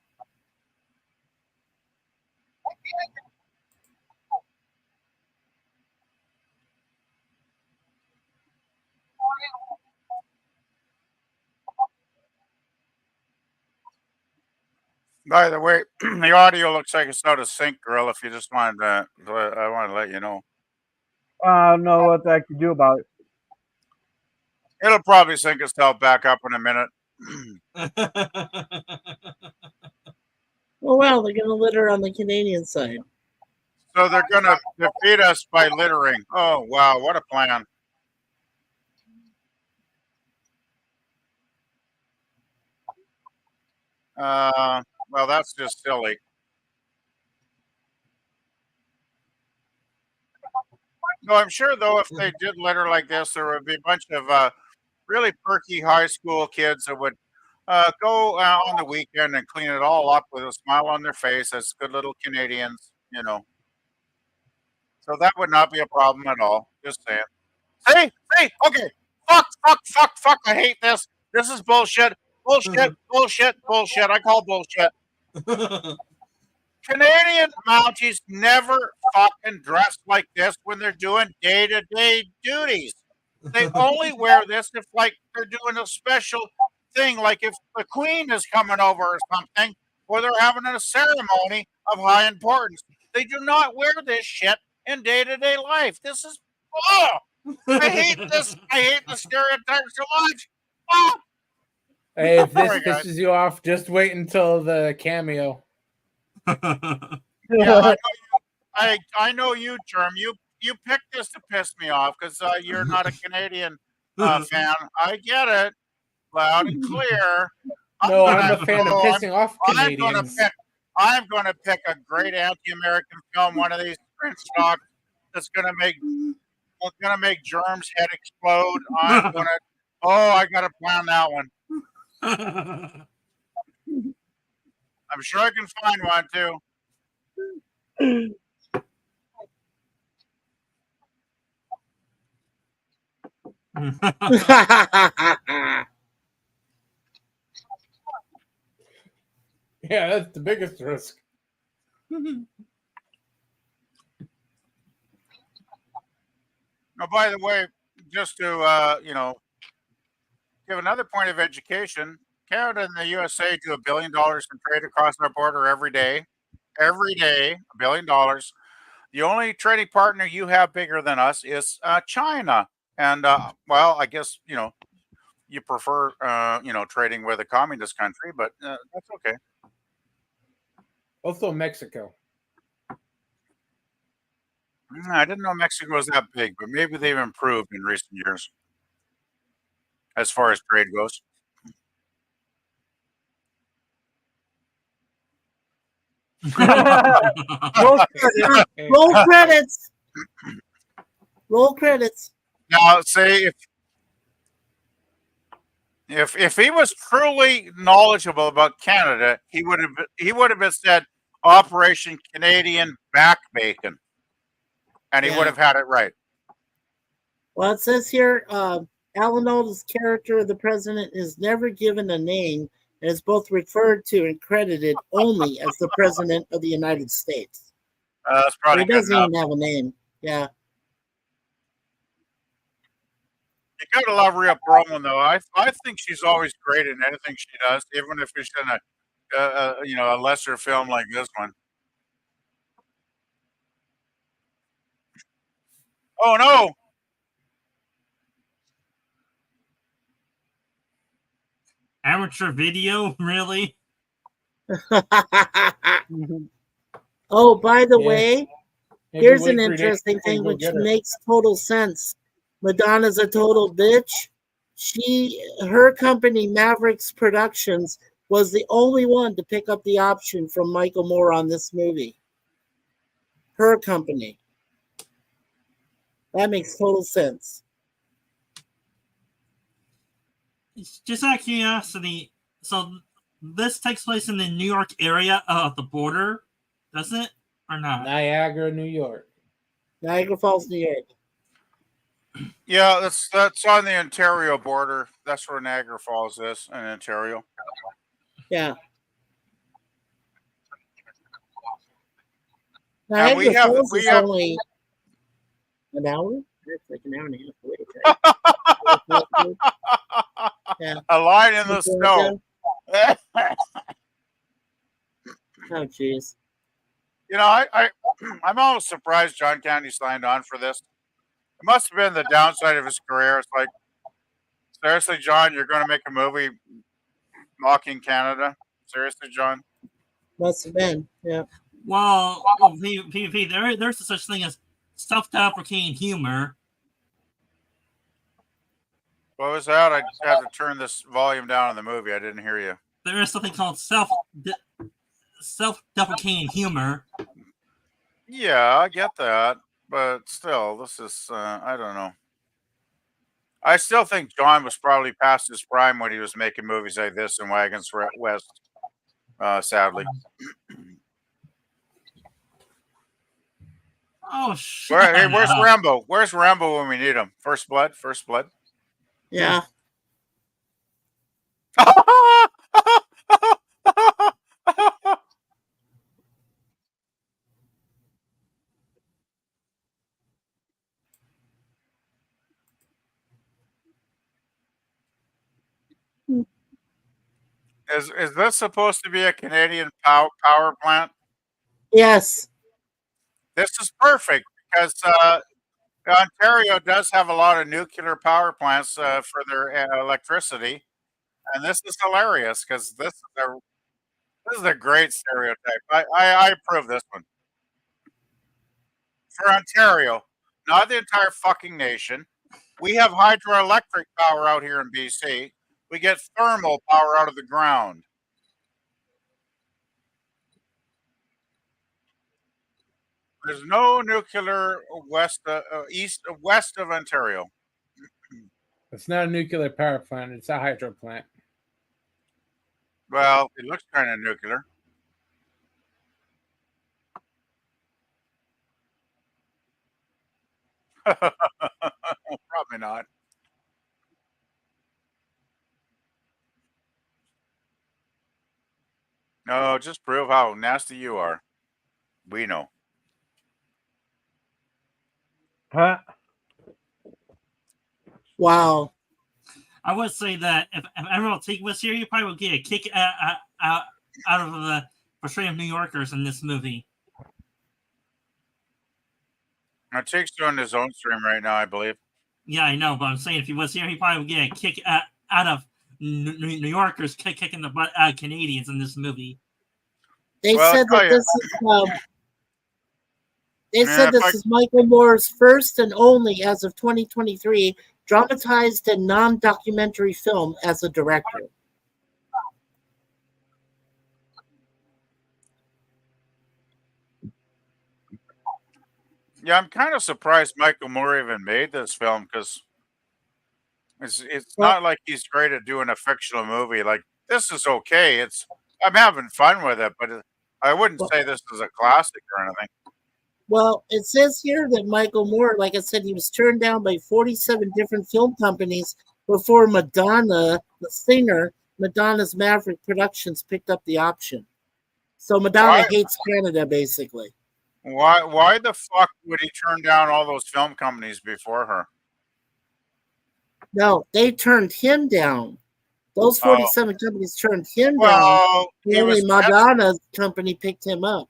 By the way, the audio looks like it's out of sync, girl. If you just wanted to, I want to let you know. I don't know what I can do about it. It'll probably sync itself back up in a minute. Oh, well, they're going to litter on the Canadian side. So they're going to defeat us by littering. Oh, wow. What a plan. Well, that's just silly. No, I'm sure, though, if they did litter like this, there would be a bunch of really perky high school kids that would go on the weekend and clean it all up with a smile on their face as good little Canadians. So that would not be a problem at all. Just saying. Hey, okay. Fuck. I hate this. This is bullshit. Bullshit. I call bullshit. Canadian Mounties never fucking dress like this when they're doing day-to-day duties. They only wear this if, like, they're doing a special thing, like if the Queen is coming over or something, or they're having a ceremony of high importance. They do not wear this shit in day-to-day life. This is, oh, I hate this. I hate the stereotypes so much. Oh. Hey, if this Sorry, guys. pisses you off, just wait until the cameo. Yeah, I know you, Germ. You picked this to piss me off because you're not a Canadian fan. I get it, loud and clear. No, I'm a fan of pissing off Canadians. I'm gonna pick a great anti-American film, one of these Cringestock that's gonna make Germ's head explode. I gotta plan that one. I'm sure I can find one too. Yeah, that's the biggest risk. Now, by the way, just to give another point of education, Canada and the USA do $1 billion in trade across our border every day. Every day, $1 billion. The only trading partner you have bigger than us is China. And well, I guess you prefer trading with a communist country, but that's okay. Also, Mexico. I didn't know Mexico was that big, but maybe they've improved in recent years as far as trade goes. Roll credits. Roll credits. Now, say if he was truly knowledgeable about Canada, he would have said Operation Canadian Back Bacon, and he would have had it right. Well, it says here, Alan Alda's character of the president is never given a name and is both referred to and credited only as the president of the United States. That's probably he doesn't good even have a name. Yeah. You gotta love Rhea Perlman, though. I think she's always great in anything she does, even if it's in a lesser film like this one. Oh no! Amateur video, really? Oh, by the Yeah. way, Maybe here's wait an for interesting Nate to thing go which get her. makes total sense. Madonna's a total bitch. Her company, Mavericks Productions, was the only one to pick up the option from Michael Moore on this movie. Her company. That makes total sense. Just out of curiosity, so this takes place in the New York area of the border, does it? Or not? Niagara, New York. Niagara Falls, New York. Yeah, that's on the Ontario border. That's where Niagara Falls is, in Ontario. Yeah. And we Niagara have Falls is only an hour? That's like an hour and a half away. Yeah. A line in the snow. Oh, jeez. You know, I'm almost surprised John Candy signed on for this. It must have been the downside of his career. It's like, seriously, John, you're going to make a movie mocking Canada? Seriously, John? Must have been, yeah. Well, PvP, there's a such thing as self-deprecating humor. What was that? I have to turn this volume down on the movie. I didn't hear you. There is something called self-deprecating humor. Yeah, I get that. But still, this is, I don't know. I still think John was probably past his prime when he was making movies like this in Wagons West, sadly. Oh, shit. Hey, where's Rambo? Where's Rambo when we need him? First Blood? First Blood? Yeah. Is this supposed to be a Canadian power plant? Yes. This is perfect because Ontario does have a lot of nuclear power plants for their electricity, and this is hilarious because this is a great stereotype. I approve this one for Ontario, not the entire fucking nation. We have hydroelectric power out here in BC. We get thermal power out of the ground. There's no nuclear west of Ontario. It's not a nuclear power plant. It's a hydro plant. Well, it looks kind of nuclear. Probably not. No, just prove how nasty you are. We know. Huh? Wow. I would say that if Emerald Teak was here, you probably would get a kick out of the portrayal of New Yorkers in this movie. Now, Teak's doing his own stream right now, I believe. Yeah, I know, but I'm saying if he was here, he probably would get a kick out of New Yorkers kicking the butt out of Canadians in this movie. They said that this is. They said this is Michael Moore's first and only, as of 2023, dramatized and non-documentary film as a director. Yeah, I'm kind of surprised Michael Moore even made this film because it's not like he's great at doing a fictional movie. Like, this is okay. I'm having fun with it, but I wouldn't say this is a classic or anything. Well, it says here that Michael Moore, like I said, he was turned down by 47 different film companies before Madonna, the singer, Madonna's Maverick Productions picked up the option. So Madonna hates Canada, basically. Why the fuck would he turn down all those film companies before her? No, they turned him down. Those 47 companies turned him down. Well, he Only was Madonna's company picked him up.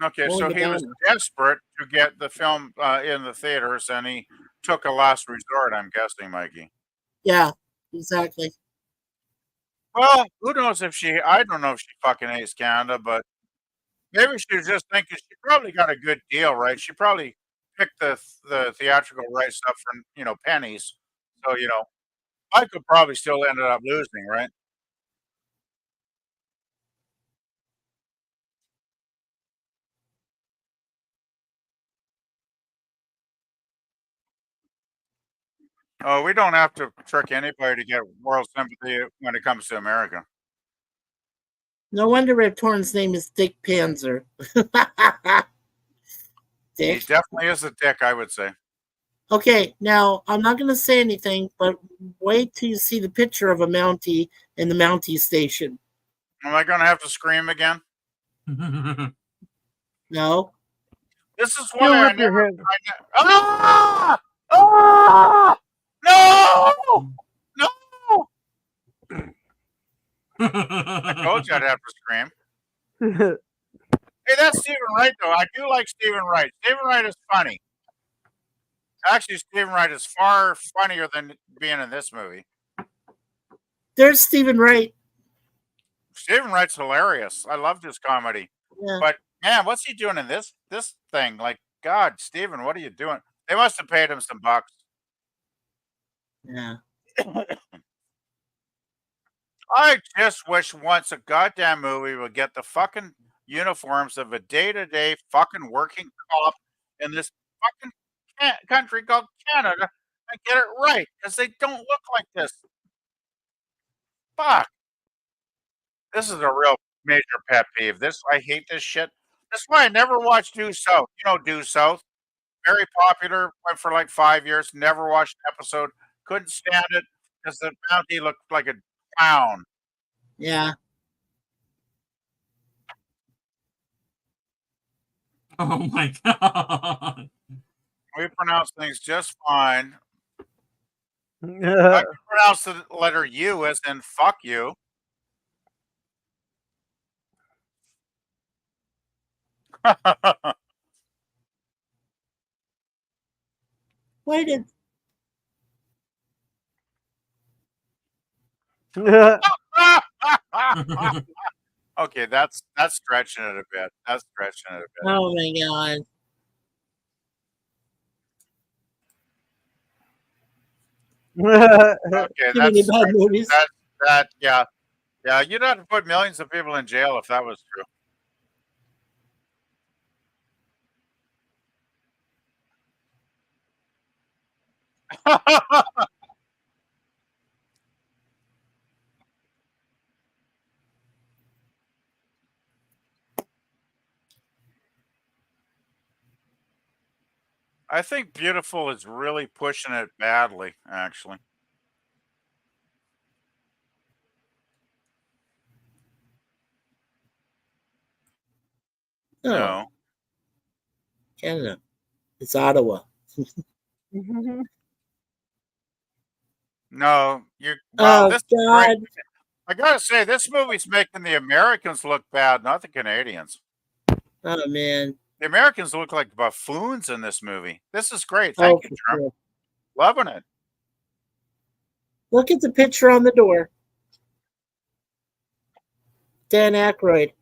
okay. Only So he was Madonna. desperate to get the film in the theaters, and he took a last resort. I'm guessing, Mikey. Yeah, exactly. Well, who knows if she? I don't know if she fucking hates Canada, but maybe she was just thinking she probably got a good deal, right? She probably picked the theatrical rights up for pennies. So Michael probably still ended up losing, right? Oh, we don't have to trick anybody to get world sympathy when it comes to America. No wonder Rip Torn's name is Dick Panzer. He Dick. definitely is a dick, I would say. Okay, now I'm not going to say anything, but wait till you see the picture of a Mountie in the Mountie station. Am I going to have to scream again? No. This is You'll why I rip your never. head. Ah! Ah! No! No! I told you I'd have to scream. Hey, that's Stephen Wright, though. I do like Stephen Wright. Stephen Wright is funny. Actually, Stephen Wright is far funnier than being in this movie. There's Stephen Wright. Stephen Wright's hilarious. I loved his comedy. Yeah. But man, what's he doing in this thing? Like, God, Stephen, what are you doing? They must have paid him some bucks. Yeah. I just wish once a goddamn movie would get the fucking uniforms of a day-to-day fucking working cop in this fucking country called Canada and get it right, because they don't look like this. Fuck. This is a real major pet peeve. I hate this shit. That's why I never watched Due South. You know Due South? Very popular, went for like 5 years, never watched an episode, couldn't stand it because the Mountie looked like a clown. Yeah. Oh my god. We pronounce things just fine. I Yeah. can pronounce the letter U as in fuck you. Why did Okay, that's stretching it a bit. That's stretching it a bit. Oh my god. Okay, Too many bad movies. Yeah. Yeah, you'd have to put millions of people in jail if that was true. I think Beautiful is really pushing it badly, actually. No. No. Canada. It's Ottawa. No, Oh this is great. god. I gotta say, this movie's making the Americans look bad, not the Canadians. Oh man. The Americans look like buffoons in this movie. This is great. Thank you, for Trump. sure. Loving it. Look at the picture on the door. Dan Aykroyd.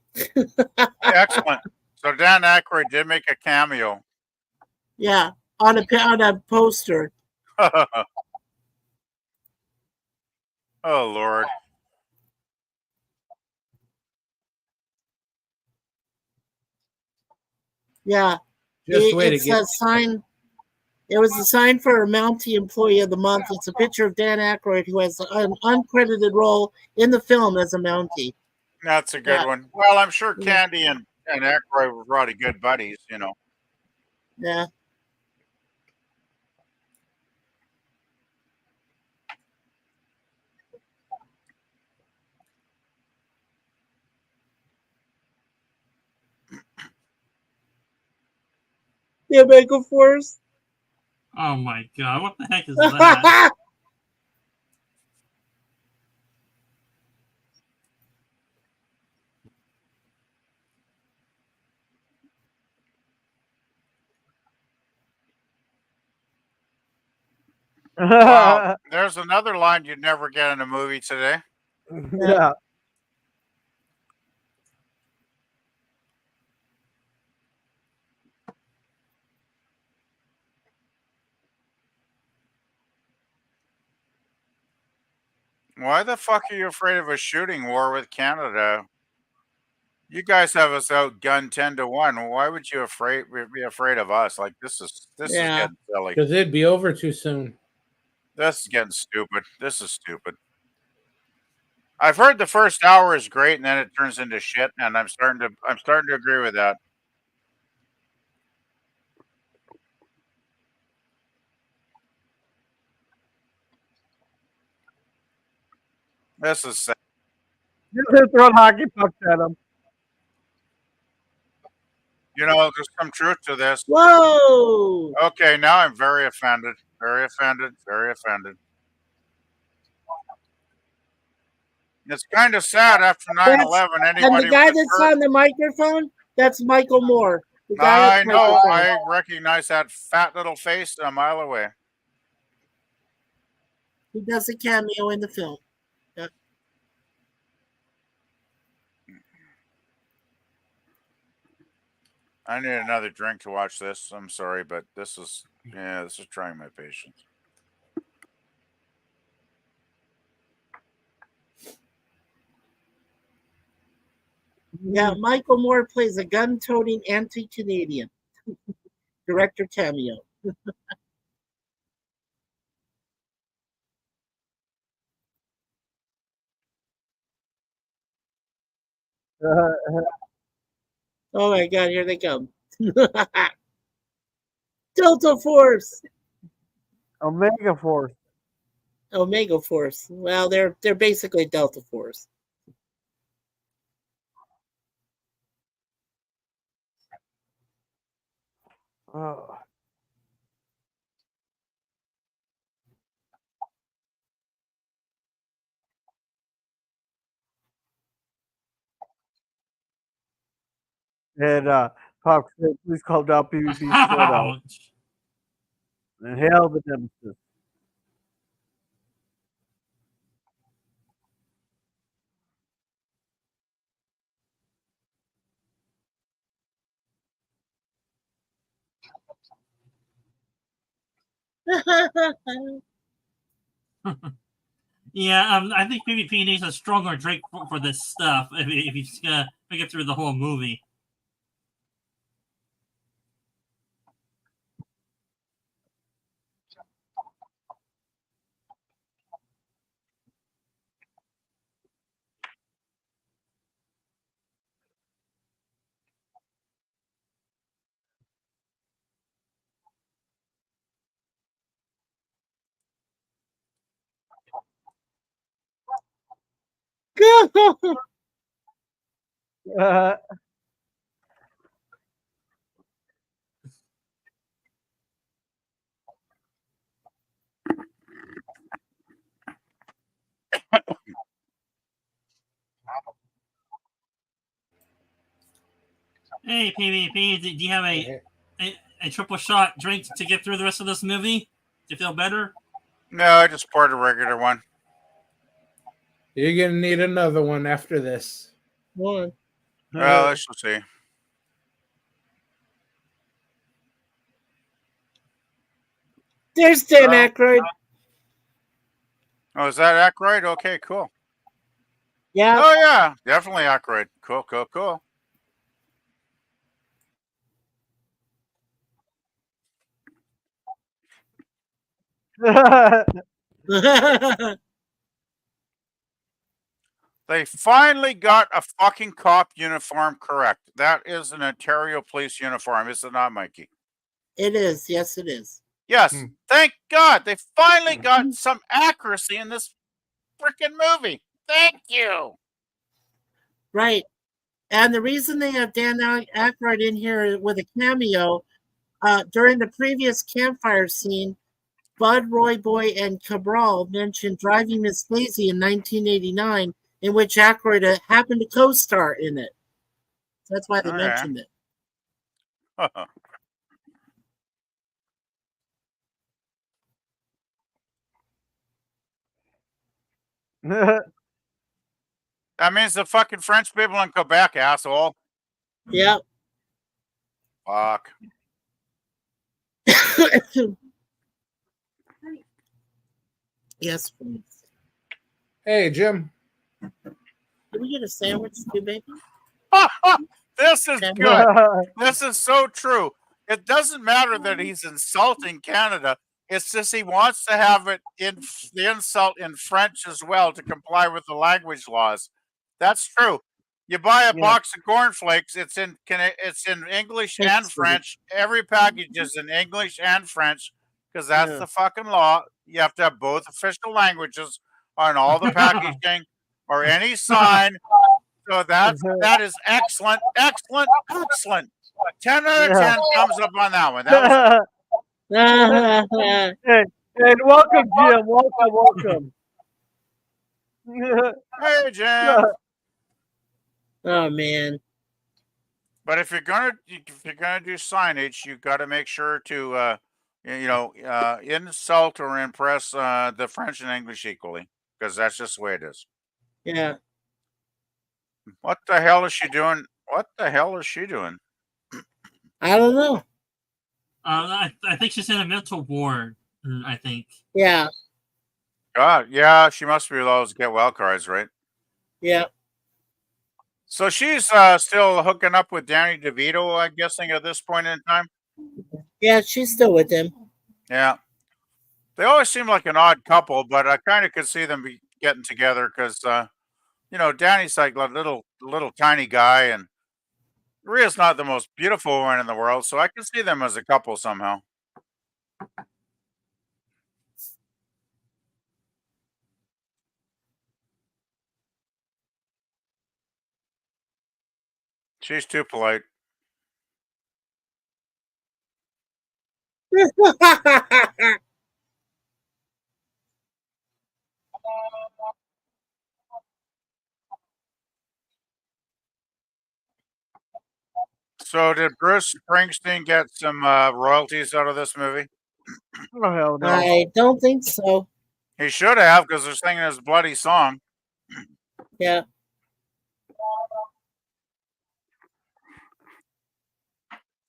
Excellent. So Dan Aykroyd did make a cameo. Yeah, on a poster. Oh Lord. Yeah. Just wait It's to get a sign. It was a sign for a Mountie Employee of the Month. It's a picture of Dan Aykroyd, who has an uncredited role in the film as a Mountie. That's a good one. Well, I'm sure Candy and Aykroyd were probably good buddies, Yeah. Yeah, Michael Force. Oh my god, what the heck is that? Wow, there's another line you'd never get in a movie today. Yeah. Why the fuck are you afraid of a shooting war with Canada? You guys have us outgunned 10-1. Why would you be afraid of us? Like this is Yeah. getting silly. Because it'd be over too soon. This is getting stupid. This is stupid. I've heard the first hour is great, and then it turns into shit. And I'm starting to agree with that. This is sad. They're throwing hockey pucks at him. You know, there's some truth to this. Whoa! Okay, now I'm very offended. Very offended. Very offended. It's kind of sad after 9/11. Anybody And the guy with that's hurt. on the microphone, that's Michael Moore. The guy I know. I recognize that fat little face a mile away. He does a cameo in the film. Yeah. I need another drink to watch this. I'm sorry, but this is trying my patience. Yeah, Michael Moore plays a gun-toting anti-Canadian. Director cameo. Oh my God! Here they come. Delta Force. Omega Force. Omega Force. Well, they're basically Delta Force. Oh. And Fox said, please call down PvP split out. Ouch. And hail the nemesis. Yeah, I think PvP needs a stronger Drake for this stuff if he's gonna make it through the whole movie. Hey, PvP, do you have a triple shot drink to get through the rest of this movie? To feel better? No, I just poured a regular one. You're gonna need another one after this. One. Well, let's see. There's Dan Aykroyd. Oh, is that Aykroyd? Okay, cool. Yeah. Oh yeah, definitely Aykroyd. Cool, cool, cool. They finally got a fucking cop uniform correct. That is an Ontario police uniform, is it not, Mikey? It is. Yes, it is. Yes. Thank God. They finally got some accuracy in this freaking movie. Thank you. Right. And the reason they have Dan Aykroyd in here with a cameo, during the previous campfire scene, Bud, Roy Boy, and Cabral mentioned Driving Miss Daisy in 1989, in which Aykroyd happened to co-star in it. So that's why they mentioned it. That means the fucking French people in Quebec, asshole. Yep. Fuck. Yes, please. Hey, Jim. Did we get a sandwich too, baby? This is good. This is so true. It doesn't matter that he's insulting Canada. It's just he wants to have it in the insult in French as well to comply with the language laws. That's true. You buy a box of cornflakes. It's in English and French. Every package is in English and French because that's the fucking law. You have to have both official languages on all the packaging or any sign. So that is excellent, excellent, excellent. 10 out of 10 thumbs up on that one. That was and welcome, Jim. Welcome. hey, Jim. Oh man. But if you're gonna do signage, you got to make sure to insult or impress the French and English equally, because that's just the way it is. Yeah. What the hell is she doing? What the hell is she doing? I don't know. I think she's in a mental ward. I think. Yeah. God, yeah, she must be those get well cards, right? Yeah. So she's still hooking up with Danny DeVito, I'm guessing, at this point in time. Yeah, she's still with him. Yeah. They always seem like an odd couple, but I kind of could see them be getting together because, Danny's like a little tiny guy, and Rhea's not the most beautiful woman in the world, so I can see them as a couple somehow. She's too polite. So did Bruce Springsteen get some royalties out of this movie? Oh hell no! I don't think so. He should have, because they're singing his bloody song. Yeah.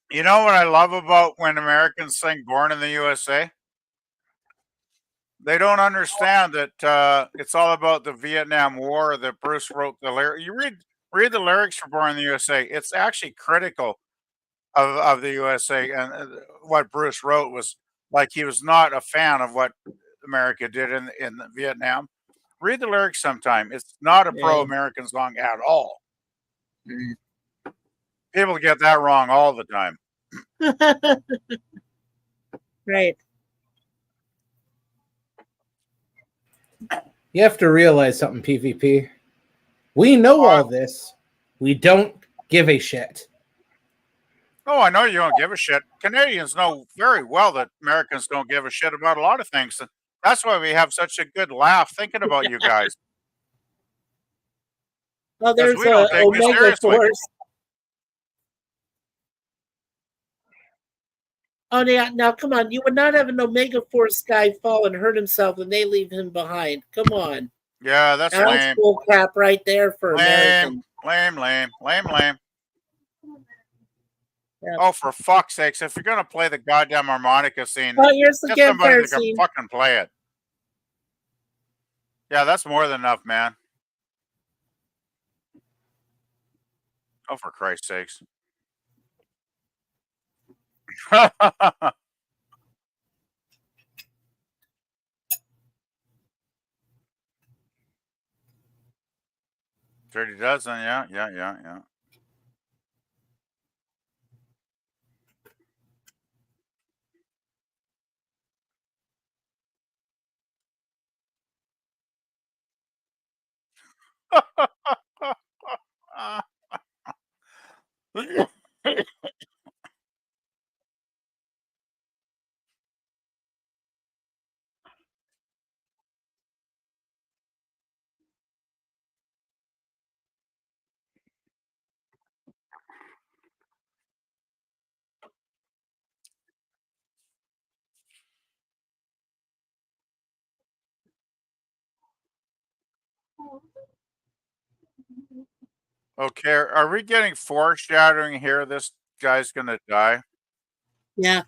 You know what I love about when Americans sing "Born in the USA"? They don't understand that it's all about the Vietnam War. That Bruce wrote the lyric. You read the lyrics for "Born in the USA." It's actually critical of the USA, and what Bruce wrote was like he was not a fan of what America did in Vietnam. Read the lyrics sometime. It's not a pro-American song at all. People get that wrong all the time. Right. You have to realize something, PvP. We know all this. We don't give a shit. Oh, I know you don't give a shit. Canadians know very well that Americans don't give a shit about a lot of things. And that's why we have such a good laugh thinking about you guys. Well, there's we don't take you Omega seriously. Force. Oh yeah, now come on. You would not have an Omega Force guy fall and hurt himself and they leave him behind. Come on. Yeah, that's lame. That's bull crap right there for American. Lame. Yeah. Oh, for fuck's sakes! If you're gonna play the goddamn harmonica scene, oh, here's the get campfire somebody that scene. can fucking play it. Yeah, that's more than enough, man. Oh, for Christ's sakes! Dirty Dozen, yeah. Okay, are we getting foreshadowing here? This guy's gonna die. Yeah.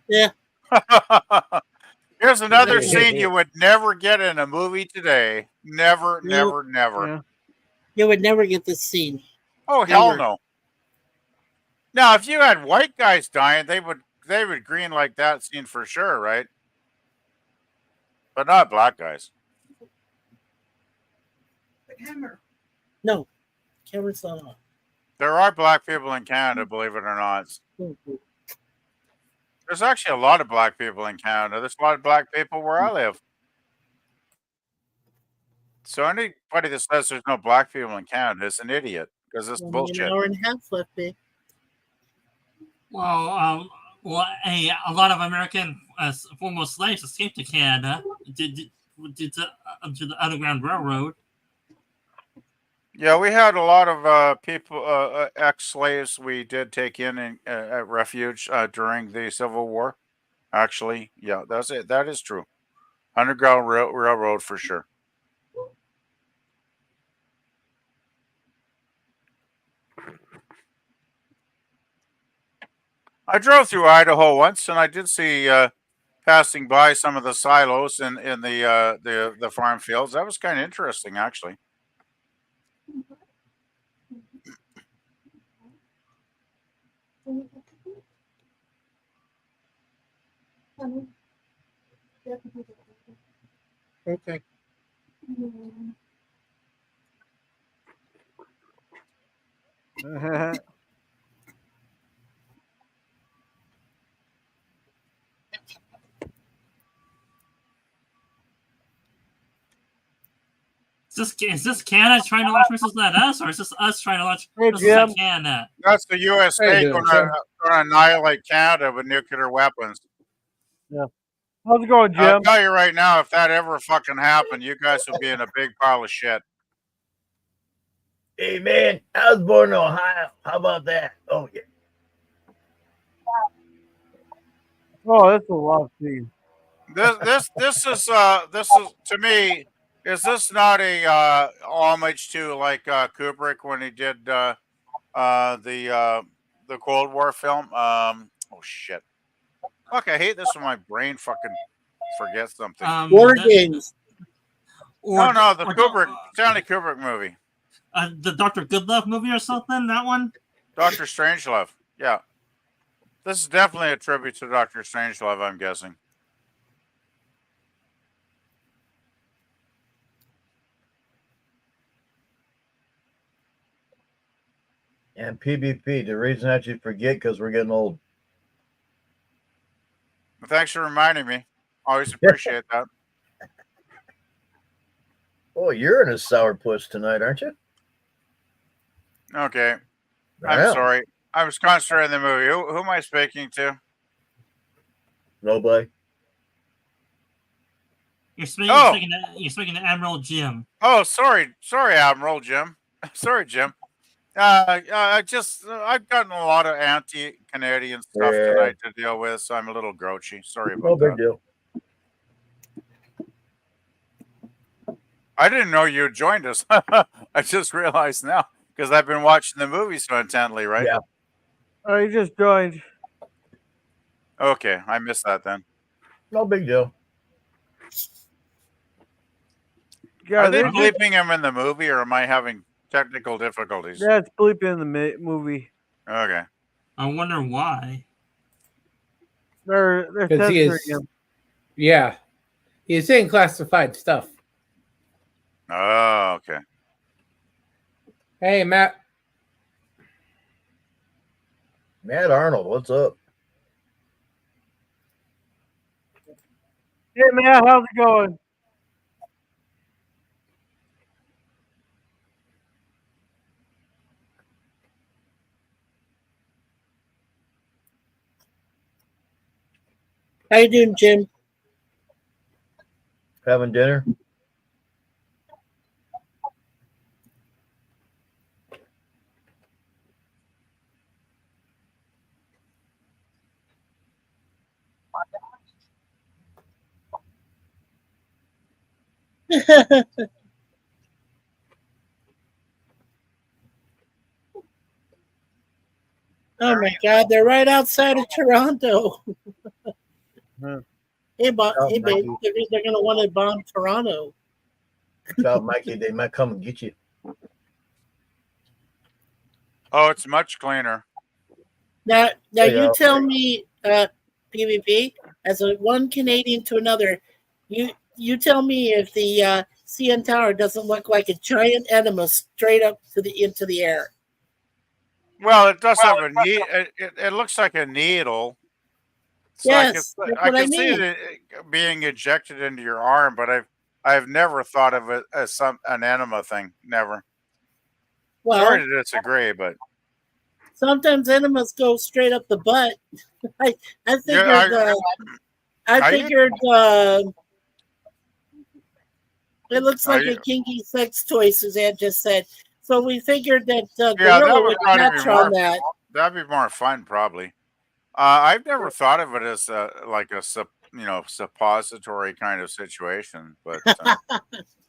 Yeah. Here's another scene you would never get in a movie today. Never, Nope. never, never. Yeah. You would never get this scene. Oh hell Never. no. Now, if you had white guys dying, they would green like that scene for sure, right? But not black guys. No. Camera's not on. There are black people in Canada, believe it or not. Mhm. There's actually a lot of black people in Canada. There's a lot of black people where I live. So anybody that says there's no black people in Canada is an idiot because it's Only bullshit. an hour and a half left, babe. Well, a lot of American former slaves escaped to Canada due to the Underground Railroad. Yeah, we had a lot of people, ex-slaves we did take in at refuge during the Civil War. Actually, yeah, that's it. That is true. Underground Railroad for sure. I drove through Idaho once, and I did see passing by some of the silos in the farm fields. That was kind of interesting, actually. Okay. Is this Canada trying to launch missiles at us, or is this us trying to launch Hey, missiles Jim. at Canada? That's the USA How you going doing, Tim? to annihilate Canada with nuclear weapons. How's it going, I'll Jim? tell you right now, if that ever fucking happened, you guys would be in a big pile of shit. Hey man, I was born in Ohio. How about that? Oh yeah. Oh, that's a lot, Steve. This is to me. Is this not a homage to like Kubrick when he did the Cold War film? Oh shit! Fuck, I hate this when my brain fucking forgets something. War Games. Or, No, the or Kubrick Stanley Kubrick movie, the Dr. Goodlove movie or something. That one. Doctor Strangelove. Yeah, this is definitely a tribute to Doctor Strangelove. I'm guessing. And PvP. The reason that you forget because we're getting old. Thanks for reminding me. Always appreciate that. Oh, you're in a sourpuss tonight, aren't you? Okay, I'm Yeah. sorry. I was concentrating on the movie. Who am I speaking to? Nobody. You're speaking to Admiral Jim. Oh, sorry, Admiral Jim. Sorry, Jim. I've gotten a lot of anti-Canadian stuff Yeah. tonight to deal with, so I'm a little grouchy. Sorry No about big that. deal. I didn't know you joined us. I just realized now because I've been watching the movie so intently, right? Yeah. Oh, you just joined. Okay, I missed that then. No big deal. Yeah, Are they they're just, bleeping him in the movie, or am I having technical difficulties? that's bleeping in the movie. Okay. I wonder why. They're Because he censoring is, him. yeah, he's saying classified stuff. Oh, okay. Hey, Matt. Matt Arnold, what's up? Hey, man, how's it going? How you doing, Jim? Having dinner? Oh my God, they're right outside of Toronto. Hmm. Hey, Oh, hey, babe, Mikey. they're going to want to bomb Toronto. Tell Mikey they might come and get you. Oh, it's much cleaner. Now you Yeah. tell me, PvP, as a one Canadian to another, you tell me if the CN Tower doesn't look like a giant enema straight up into the air. Well, it does have a it looks like a needle. So Yes, that's I what I can see mean. it being ejected into your arm, but I've never thought of it as an enema thing. Never. Well, Sorry to disagree, but sometimes enemas go straight up the butt. I figured. yeah, I figured it looks like I, a kinky sex toy. Suzanne just said. So we figured that yeah, that Gorilla would would probably catch be on more. that. That'd be more fun, probably. I've never thought of it as like a suppository kind of situation, but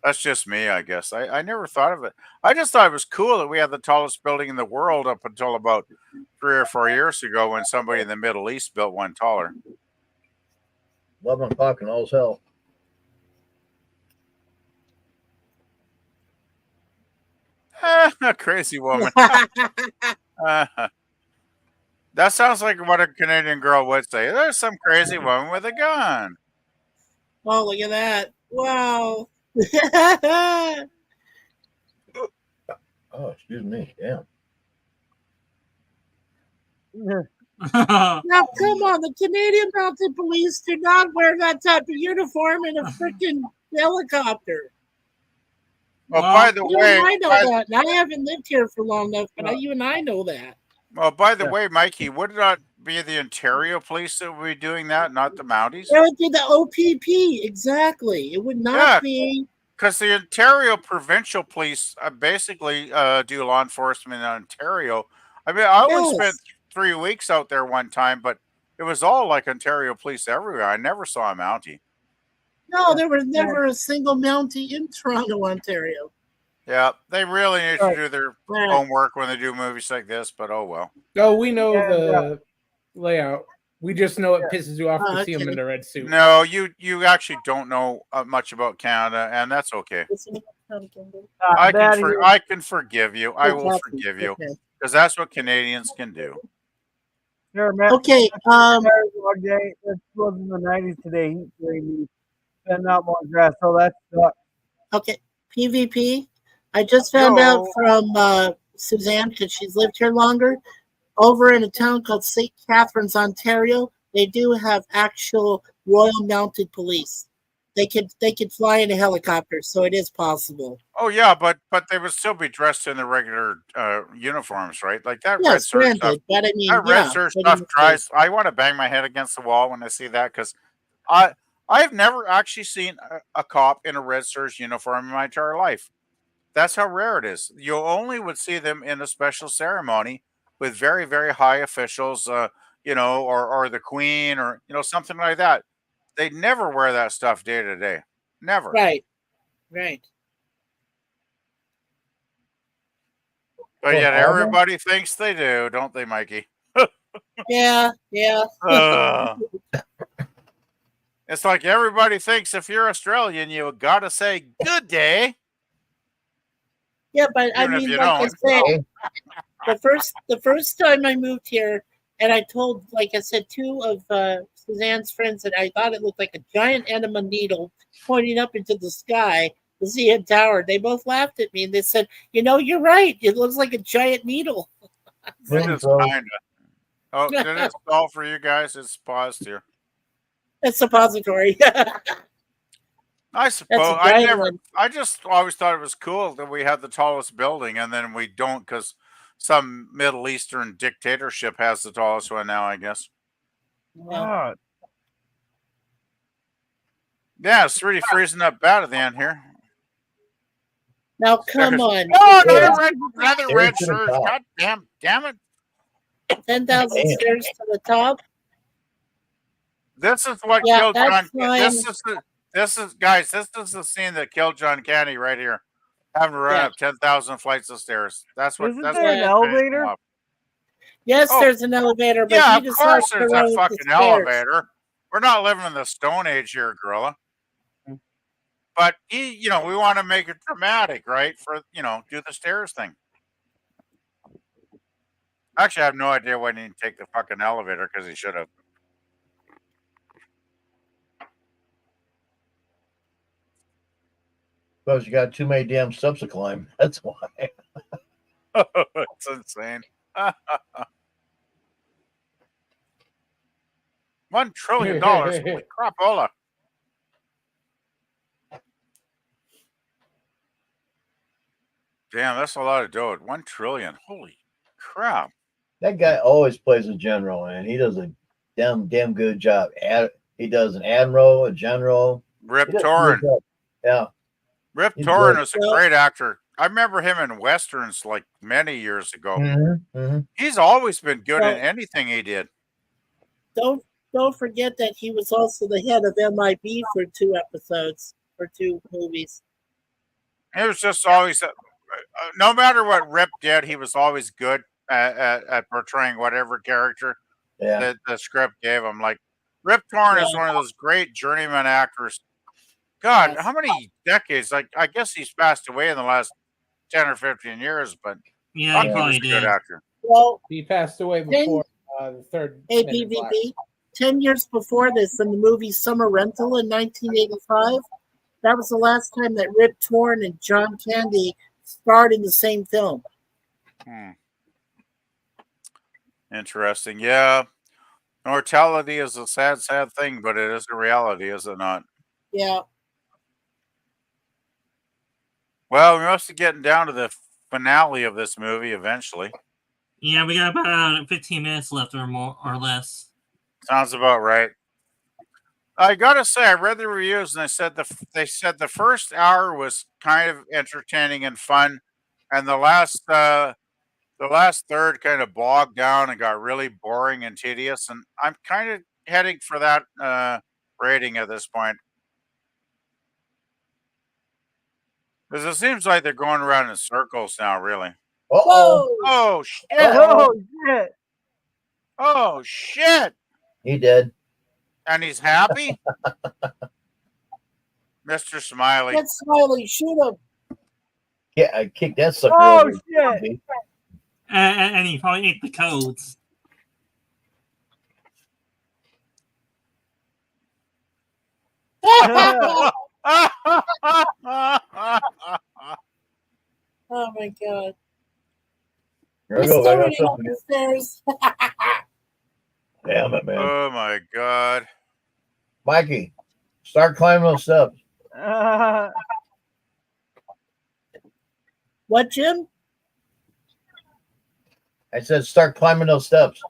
that's just me, I guess. I never thought of it. I just thought it was cool that we had the tallest building in the world up until about 3 or 4 years ago when somebody in the Middle East built one taller. 11 o'clock and all's hell. A crazy woman. That sounds like what a Canadian girl would say. There's some crazy woman with a gun. Oh, look at that! Wow. Oh, excuse me. Damn. Now, come on, the Canadian Mounted Police do not wear that type of uniform in a freaking helicopter. Well, by the You way, and I know that. And I haven't lived here for long enough, but you and I know that. well, by the way, Mikey, would it not be the Ontario police that would be doing that, not the Mounties? That would be the OPP, exactly. It would not be. Because the Ontario provincial police basically do law enforcement in Ontario. I mean, I only spent 3 weeks out there one time, but it was all like Ontario police everywhere. I never saw a Mountie. No, there was never a single Mountie in Toronto, Ontario. Yeah, they really need to do their homework when they do movies like this, but oh well. Oh, we know the layout. We just know it pisses you off to see them in the red suit. No, you actually don't know much about Canada, and that's okay. I can forgive you. I will forgive you because that's what Canadians can do. Okay. It was in the 90s today. Heat wave, and not more grass. So that's okay. PvP. I just found out from Suzanne because she's lived here longer. Over in a town called St. Catharines, Ontario, they do have actual Royal Mounted Police. They could fly in a helicopter, so it is possible. Oh yeah, but they would still be dressed in the regular uniforms, right? Like that red shirt stuff. But I mean, that red shirt stuff drives. I want to bang my head against the wall when I see that because I've never actually seen a cop in a red shirt uniform in my entire life. That's how rare it is. You only would see them in a special ceremony with very, very high officials, or the Queen, or something like that. They never wear that stuff day to day. Never. Right. But yet everybody thinks they do, don't they, Mikey? Yeah. It's like everybody thinks if you're Australian, you gotta say good day. Yeah, but I mean, like I said, the first time I moved here, and I told, like I said, two of Suzanne's friends that I thought it looked like a giant enema needle pointing up into the sky, the CN Tower. They both laughed at me and they said, "You're right. It looks like a giant needle." It is kinda. Oh, did it stall for you guys? It's paused here. It's suppository. I suppose I just always thought it was cool that we had the tallest building, and then we don't because some Middle Eastern dictatorship has the tallest one now, I guess. Yeah, it's really freezing up bad at the end here. Now come on. Oh, another red shirt. God damn it. 10,000 stairs to the top. This is what killed John. This is the scene that killed John Candy right here. Having to run Yeah. up 10,000 flights of stairs. That's what. Isn't That's there what an finished him elevator? off. Yes, Oh, there's an elevator, but yeah, he of decides course to there's a run with the fucking stairs. elevator. We're not living in the Stone Age here, Gorilla. But we want to make it dramatic, right? For do the stairs thing. Actually, I have no idea why he didn't take the fucking elevator because he should have. Because you got too many damn steps to climb. That's why. It's insane. $1 trillion. Holy crapola. Damn, that's a lot of dough. 1 trillion. Holy crap. That guy always plays a general, and he does a damn good job. He does an admiral, a general. Rip He does a Torn. good job. Yeah. Rip He's Torn great. was a great actor. I remember him in westerns like many years ago. He's always been good in anything he did. Don't forget that he was also the head of MIB for 2 episodes, for 2 movies. He was just always, no matter what Rip did, he was always good at portraying whatever character that the script gave him. Like Rip Torn is one of those great journeyman actors. God, how many decades? Like I guess he's passed away in the last 10 or 15 years, but yeah, he was probably a good did. actor. Well, he passed away before the third. APVP. 10 years before this, in the movie Summer Rental in 1985, that was the last time that Rip Torn and John Candy starred in the same film. Interesting. Yeah. Mortality is a sad, sad thing, but it is a reality, is it not? Yeah. Well, we must be getting down to the finale of this movie eventually. Yeah, we got about 15 minutes left or more or less. Sounds about right. I gotta say, I read the reviews and they said the first hour was kind of entertaining and fun, and the last third kind of bogged down and got really boring and tedious. And I'm kind of heading for that rating at this point because it seems like they're going around in circles now. Really. Oh shit! Oh shit! Oh shit! He did. And he's happy? Mr. Smiley. Get Smiley, shoot him. Yeah, I kicked that sucker Oh over. shit! And he probably ate the codes. Oh my god. Here we He's go. still I got running up something. the stairs. Damn it, man. Oh my god. Mikey, start climbing those steps. What, Jim? I said start climbing those steps.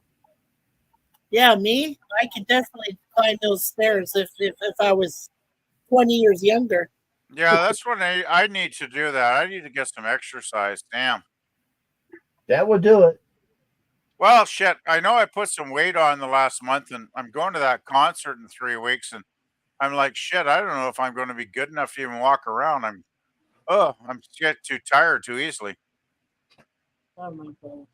Yeah, me? I could definitely climb those stairs if I was 20 years younger. Yeah, that's what I need to do that. I need to get some exercise. Damn. That would do it. Well, shit. I know I put some weight on the last month, and I'm going to that concert in 3 weeks, and I'm like, shit, I don't know if I'm going to be good enough to even walk around. I'm get too tired too easily. Oh my god.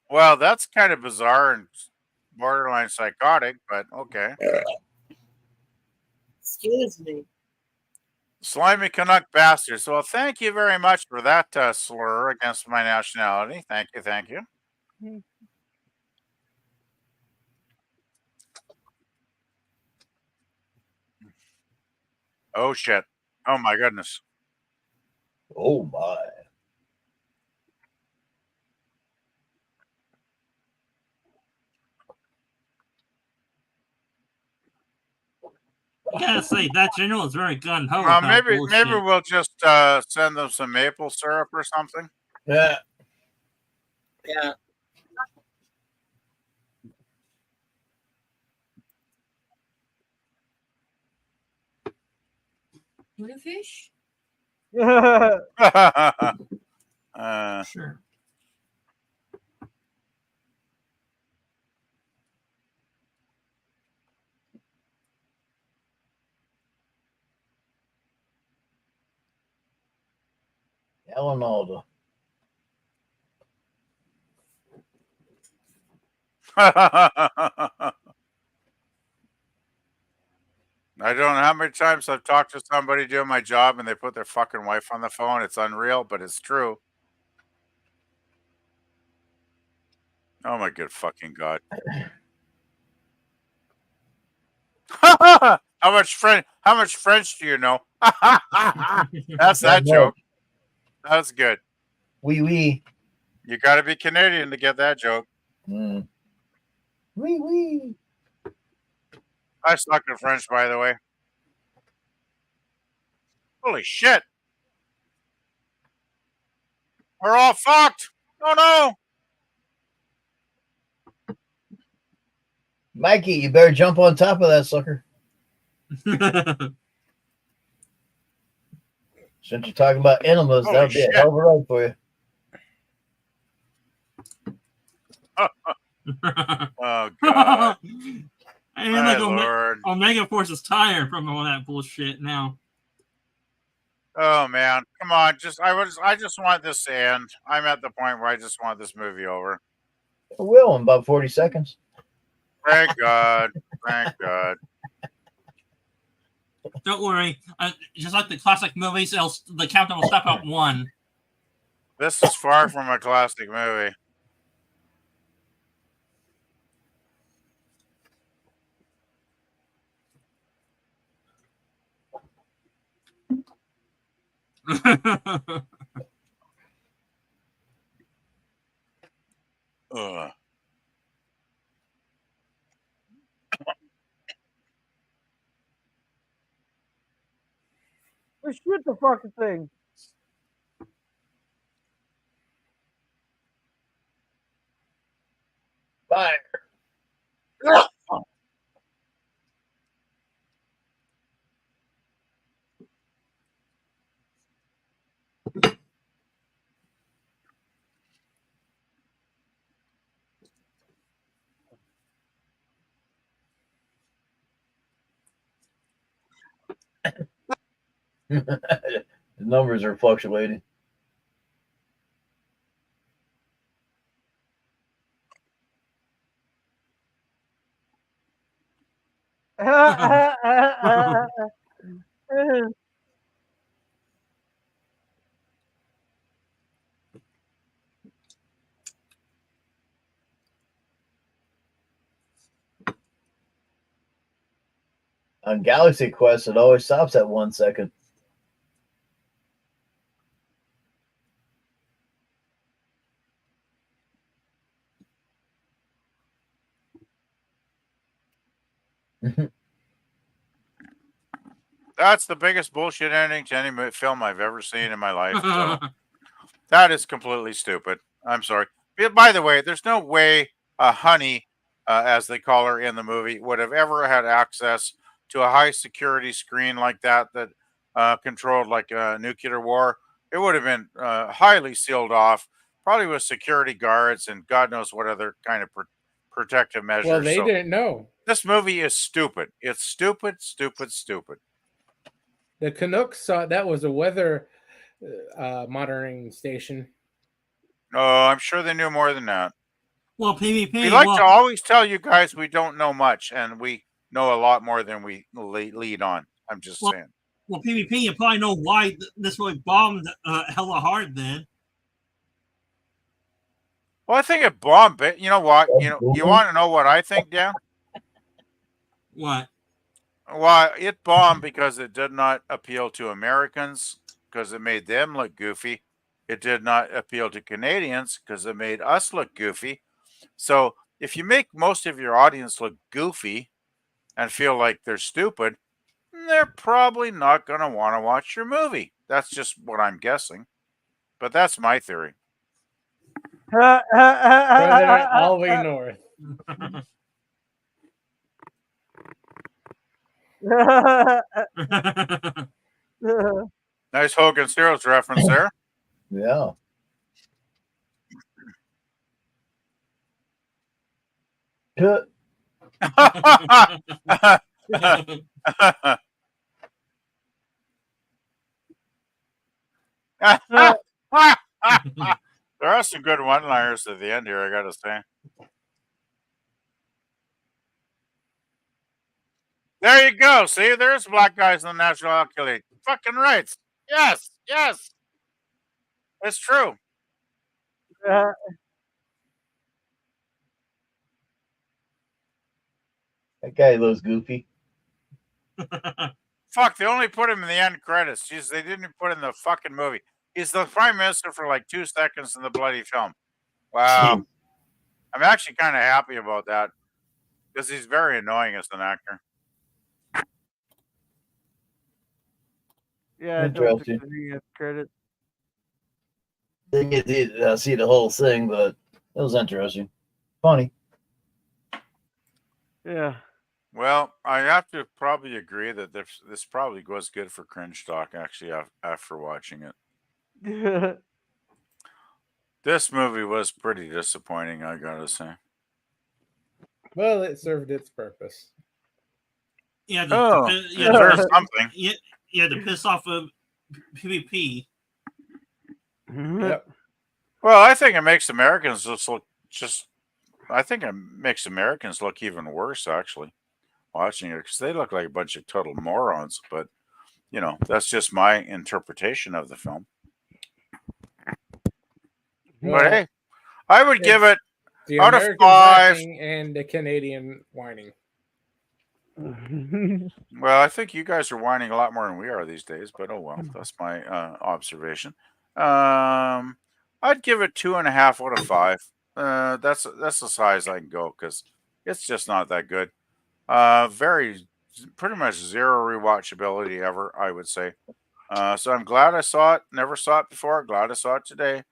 Well, that's kind of bizarre and borderline psychotic, but okay. Excuse me. Slimy Canuck bastards. Well, thank you very much for that slur against my nationality. Thank you, thank you. Oh shit! Oh my goodness! Oh my! I gotta say, that general is very gun ho. Maybe we'll just send them some maple syrup or something. Yeah. Yeah. Fish? Sure. Alan Alda. I don't know how many times I've talked to somebody doing my job and they put their fucking wife on the phone. It's unreal, but it's true. Oh my good fucking God. How much French do you know? That's that joke. That's good. Oui, oui. You got to be Canadian to get that joke. Oui, oui. I suck at French, by the way. Holy shit. We're all fucked. Oh no. Mikey, you better jump on top of that sucker. Since you're talking about enemas, Holy that'll be shit. a hell of a ride for you. Oh God. And My like Lord. Omega Force is tired from all that bullshit now. Oh man, come on! I just want this to end. I'm at the point where I just want this movie over. It will in about 40 seconds. Thank God! Thank God! Don't worry. Just like the classic movies, the countdown will stop at 1. This is far from a classic movie. Ugh. Just shoot the fucking thing. Fire. The numbers are fluctuating. On Galaxy Quest, it always stops at 1 second. That's the biggest bullshit ending to any film I've ever seen in my life. So that is completely stupid. I'm sorry. By the way, there's no way Honey, as they call her in the movie, would have ever had access to a high security screen like that controlled like a nuclear war. It would have been highly sealed off, probably with security guards and God knows what other kind of protective measures. Well, they didn't know. This movie is stupid. It's stupid, stupid, stupid. The Canucks saw that was a weather monitoring station. Oh, I'm sure they knew more than that. Well, PvP. We like to always tell you guys we don't know much, and we know a lot more than we lead on. I'm just saying. Well, PvP, you probably know why this really bombed hella hard then. Well, I think it bombed. But you know what? You want to know what I think, Dan? What? Well, it bombed because it did not appeal to Americans because it made them look goofy. It did not appeal to Canadians because it made us look goofy. So if you make most of your audience look goofy and feel like they're stupid, they're probably not going to want to watch your movie. That's just what I'm guessing. But that's my theory. President Alvey North. Nice Hogan's Heroes reference there. Yeah. There are some good one-liners at the end here, I gotta say. There you go. See, there's black guys in the National Hockey League. Fucking rights. Yes, yes. It's true. Uh, That guy looks goofy. Fuck, they only put him in the end credits. Jeez, they didn't put him in the fucking movie. He's the prime minister for like 2 seconds in the bloody film. Wow. I'm actually kind of happy about that because he's very annoying as an actor. yeah, I don't think Interesting. he gets credit. Didn't get to see the whole thing, but it was interesting. Funny. Yeah. Well, I have to probably agree that this probably was good for Cringestock, actually, after watching it. This movie was pretty disappointing, I gotta say. Well, it served its purpose. Yeah, there's something. Yeah, to piss off of PvP. Yep. Well, I think it makes Americans look I think it makes Americans look even worse, actually, watching it, because they look like a bunch of total morons. But, you know, that's just my interpretation of the film. Well, but hey, I would give it the out American of 5. laughing and the Canadian whining. Well, I think you guys are whining a lot more than we are these days, but oh well, that's my observation. I'd give it 2.5 out of 5. That's as high as I can go because it's just not that good. Pretty much zero rewatchability ever, I would say. So I'm glad I saw it. Never saw it before. Glad I saw it today.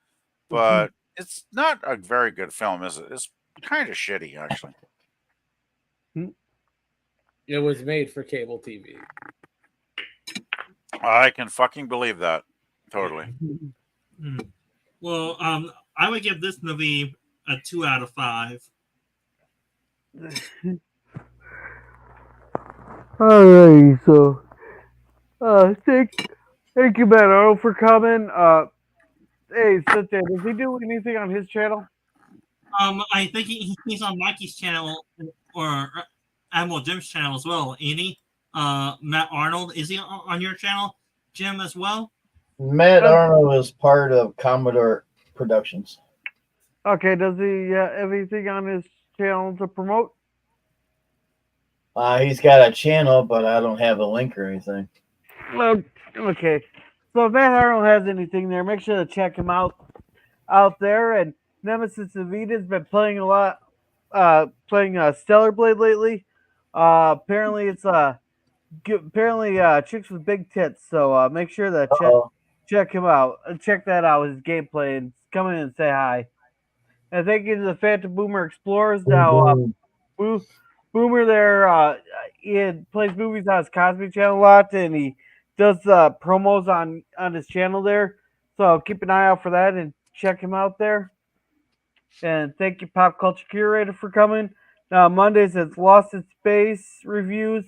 But it's not a very good film, is it? It's kind of shitty, actually. It was made for cable TV. I can fucking believe that. Totally. Well, I would give this movie a 2 out of 5. Alright, so thank you, Matt Arnold, for coming. Hey, Cynthia, does he do anything on his channel? I think he's on Mikey's channel or Admiral Jim's channel as well, ain't he? Matt Arnold, is he on your channel, Jim, as well? Matt Arnold is part of Commodore Productions. Okay, does he have anything on his channel to promote? He's got a channel, but I don't have a link or anything. Well, okay. So if Matt Arnold has anything there, make sure to check him out there. And Nemesis Evita's been playing a lot, playing Stellar Blade lately. Apparently it's chicks with big tits. So make sure to check him out. Check that out, his gameplay, and come in and say hi. And thank you to the Phantom Boomer Explorers. Now, Boomer there, he plays movies on his Cosby channel a lot, and he does promos on his channel there. So keep an eye out for that and check him out there. And thank you, Pop Culture Curator, for coming. Now, Mondays, it's Lost in Space reviews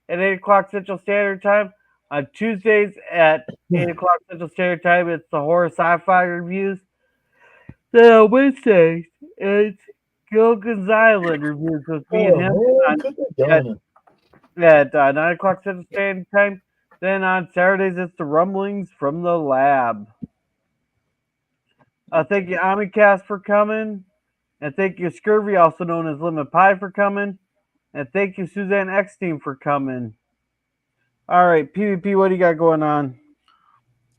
at 8 o'clock Central Standard Time. On Tuesdays at 8 o'clock Central Standard Time, it's the horror sci-fi reviews. Then on Wednesdays, it's Gilligan's Island reviews with me and him at 9 o'clock Central Standard Time. Then on Saturdays, it's the Rumblings from the Lab. Thank you, Omnicast, for coming. And thank you, Scurvy, also known as Lemon Pie, for coming. And thank you, Suzanne X Team, for coming. All right, PvP, what do you got going on?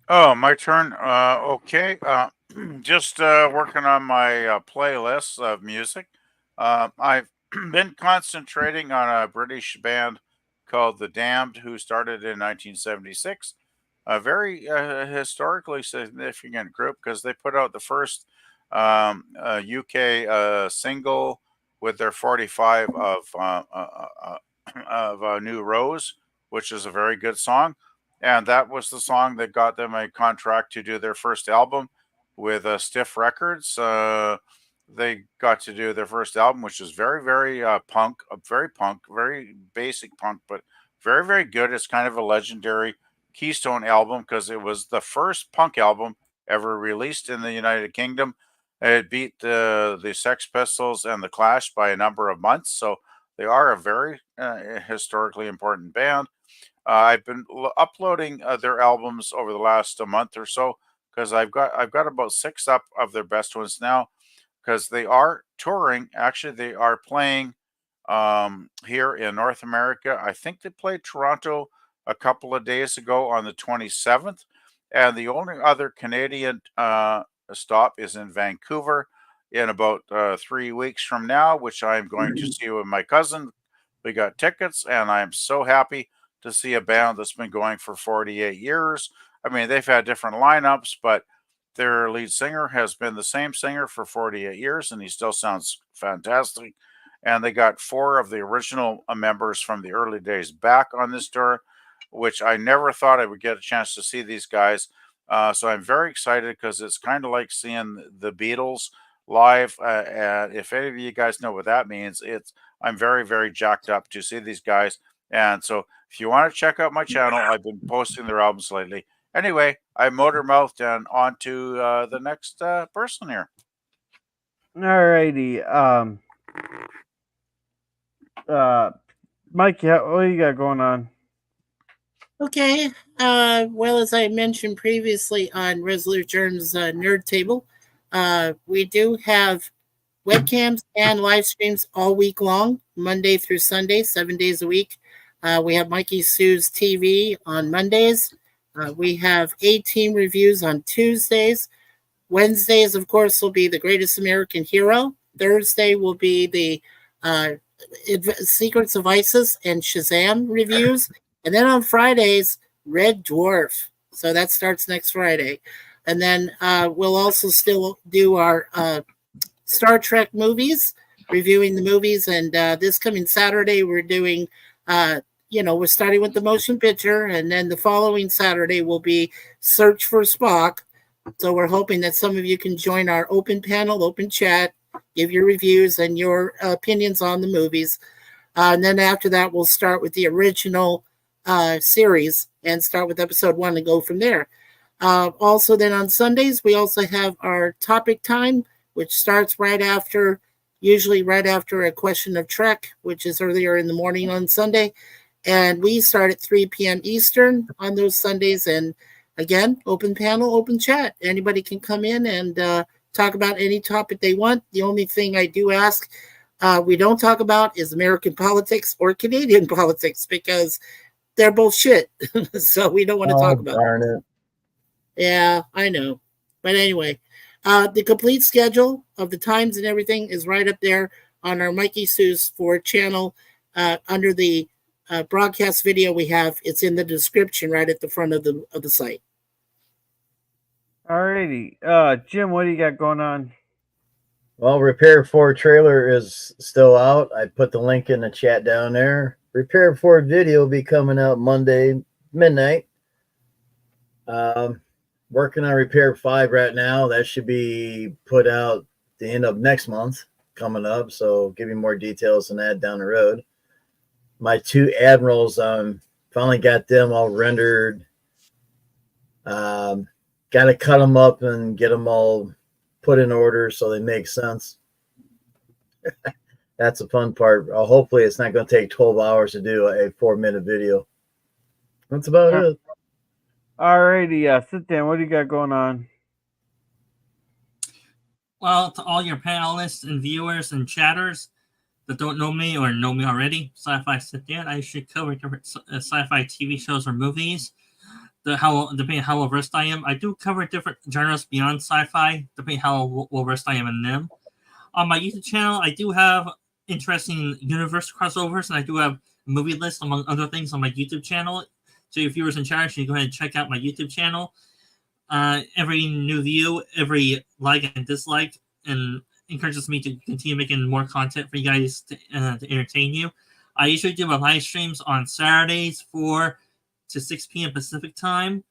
Oh, my turn. Okay. Just working on my playlist of music. I've been concentrating on a British band called The Damned, who started in 1976. A very historically significant group because they put out the first UK single with their 45 of New Rose, which is a very good song. And that was the song that got them a contract to do their first album with Stiff Records. They got to do their first album, which is very, very punk, very basic punk, but very, very good. It's kind of a legendary Keystone album because it was the first punk album ever released in the United Kingdom. It beat the Sex Pistols and the Clash by a number of months, so they are a very historically important band. I've been uploading their albums over the last month or so because I've got about 6 up of their best ones now, because they are touring. Actually, they are playing here in North America. I think they played Toronto a couple of days ago on the 27th, and the only other Canadian stop is in Vancouver in about 3 weeks from now, which I'm going to see with my cousin. We got tickets, and I'm so happy to see a band that's been going for 48 years. I mean, they've had different lineups, but their lead singer has been the same singer for 48 years, and he still sounds fantastic. And they got 4 of the original members from the early days back on this tour, which I never thought I would get a chance to see these guys. So I'm very excited because it's kind of like seeing the Beatles live. And if any of you guys know what that means, I'm very, very jacked up to see these guys. And so if you want to check out my channel, I've been posting their albums lately. Anyway, I motor mouthed and on to the next person here. All righty. Mike, what do you got going on? Okay. Well, as I mentioned previously on Resolute Germ's Nerd Table, we do have webcams and live streams all week long, Monday through Sunday, 7 days a week. We have Mikey Sue's TV on Mondays. We have A-Team reviews on Tuesdays. Wednesdays, of course, will be The Greatest American Hero. Thursday will be the Secrets of ISIS and Shazam reviews. And then on Fridays, Red Dwarf. So that starts next Friday. And then we'll also still do our Star Trek movies, reviewing the movies. And this coming Saturday, we're doing, we're starting with the motion picture. And then the following Saturday will be Search for Spock. So we're hoping that some of you can join our open panel, open chat, give your reviews and your opinions on the movies. And then after that, we'll start with the original series and start with episode 1 and go from there. Also, then on Sundays, we also have our topic time, which starts usually right after a question of Trek, which is earlier in the morning on Sunday. And we start at 3 p.m. Eastern on those Sundays. And again, open panel, open chat. Anybody can come in and talk about any topic they want. The only thing I do ask we don't talk about is American politics or Canadian politics, because they're both shit. So we don't want to talk about it. Yeah, I know. But anyway, the complete schedule of the times and everything is right up there on our Mikey Sue's for channel under the broadcast video we have. It's in the description right at the front of the site. Alrighty. Jim, what do you got going on? Well, Repair Ford trailer is still out. I put the link in the chat down there. Repair Ford video will be coming out Monday midnight. Working on Repair 5 right now. That should be put out the end of next month coming up. So give you more details on that down the road. My 2 Admirals, finally got them all rendered. Got to cut them up and get them all put in order so they make sense. That's the fun part. Hopefully it's not going to take 12 hours to do a 4-minute video. That's about it. Alrighty, sit down. What do you got going on? Well, to all your panelists and viewers and chatters that don't know me or know me already, Sci-Fi Sit Down, I should cover different sci-fi TV shows or movies. Depending on how versed I am, I do cover different genres beyond sci-fi, depending how well versed I am in them. On my YouTube channel, I do have interesting universe crossovers, and I do have a movie list, among other things, on my YouTube channel. So your viewers and chatters, you can go ahead and check out my YouTube channel. Every new view, every like and dislike, and encourages me to continue making more content for you guys to entertain you. I usually do my live streams on Saturdays 4 to 6 p.m. Pacific time.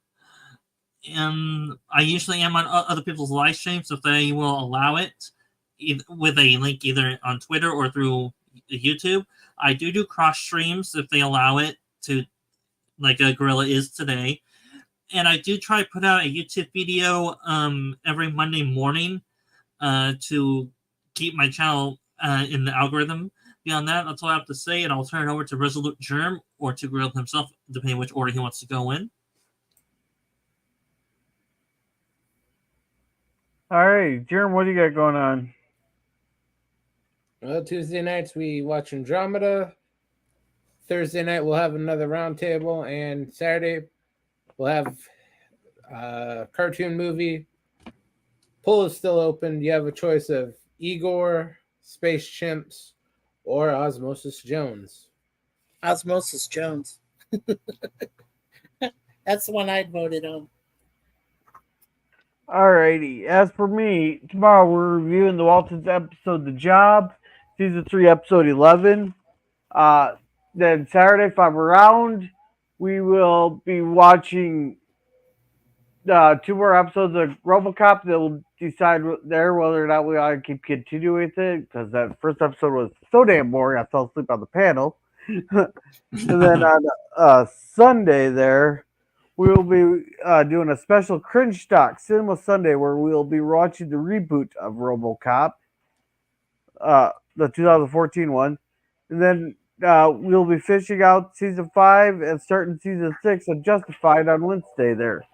And I usually am on other people's live streams if they will allow it, with a link either on Twitter or through YouTube. I do cross streams if they allow it to, like a Gorilla is today. and I do try to put out a YouTube video every Monday morning to keep my channel in the algorithm. Beyond that, that's all I have to say, and I'll turn it over to Resolute Germ or to Grill himself, depending which order he wants to go in. All right, Germ, what do you got going on? Well, Tuesday nights we watch Andromeda. Thursday night we'll have another roundtable, and Saturday we'll have a cartoon movie. Poll is still open. You have a choice of Igor, Space Chimps, or Osmosis Jones. Osmosis Jones. That's the one I'd voted on. Alrighty. As for me, tomorrow we're reviewing the Waltons episode The Job, season 3, episode 11. Then Saturday, if I'm around, we will be watching 2 more episodes of RoboCop that will decide there whether or not we ought to keep continuing with it, because that first episode was so damn boring I fell asleep on the panel. And then on Sunday there, we will be doing a special Cringestock Cinema Sunday where we will be watching the reboot of RoboCop, the 2014 one. And then we'll be finishing out season 5 and starting season 6 of Justified on Wednesday there.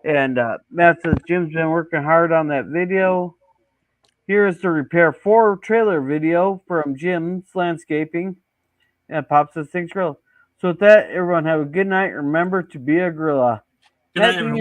And Matt says Jim's been working hard on that video. Here is the Repair 4 trailer video from Jim's Landscaping. And Pop says thanks, Grill. So with that, everyone have a good night. Remember to be a gorilla. Good night, everyone.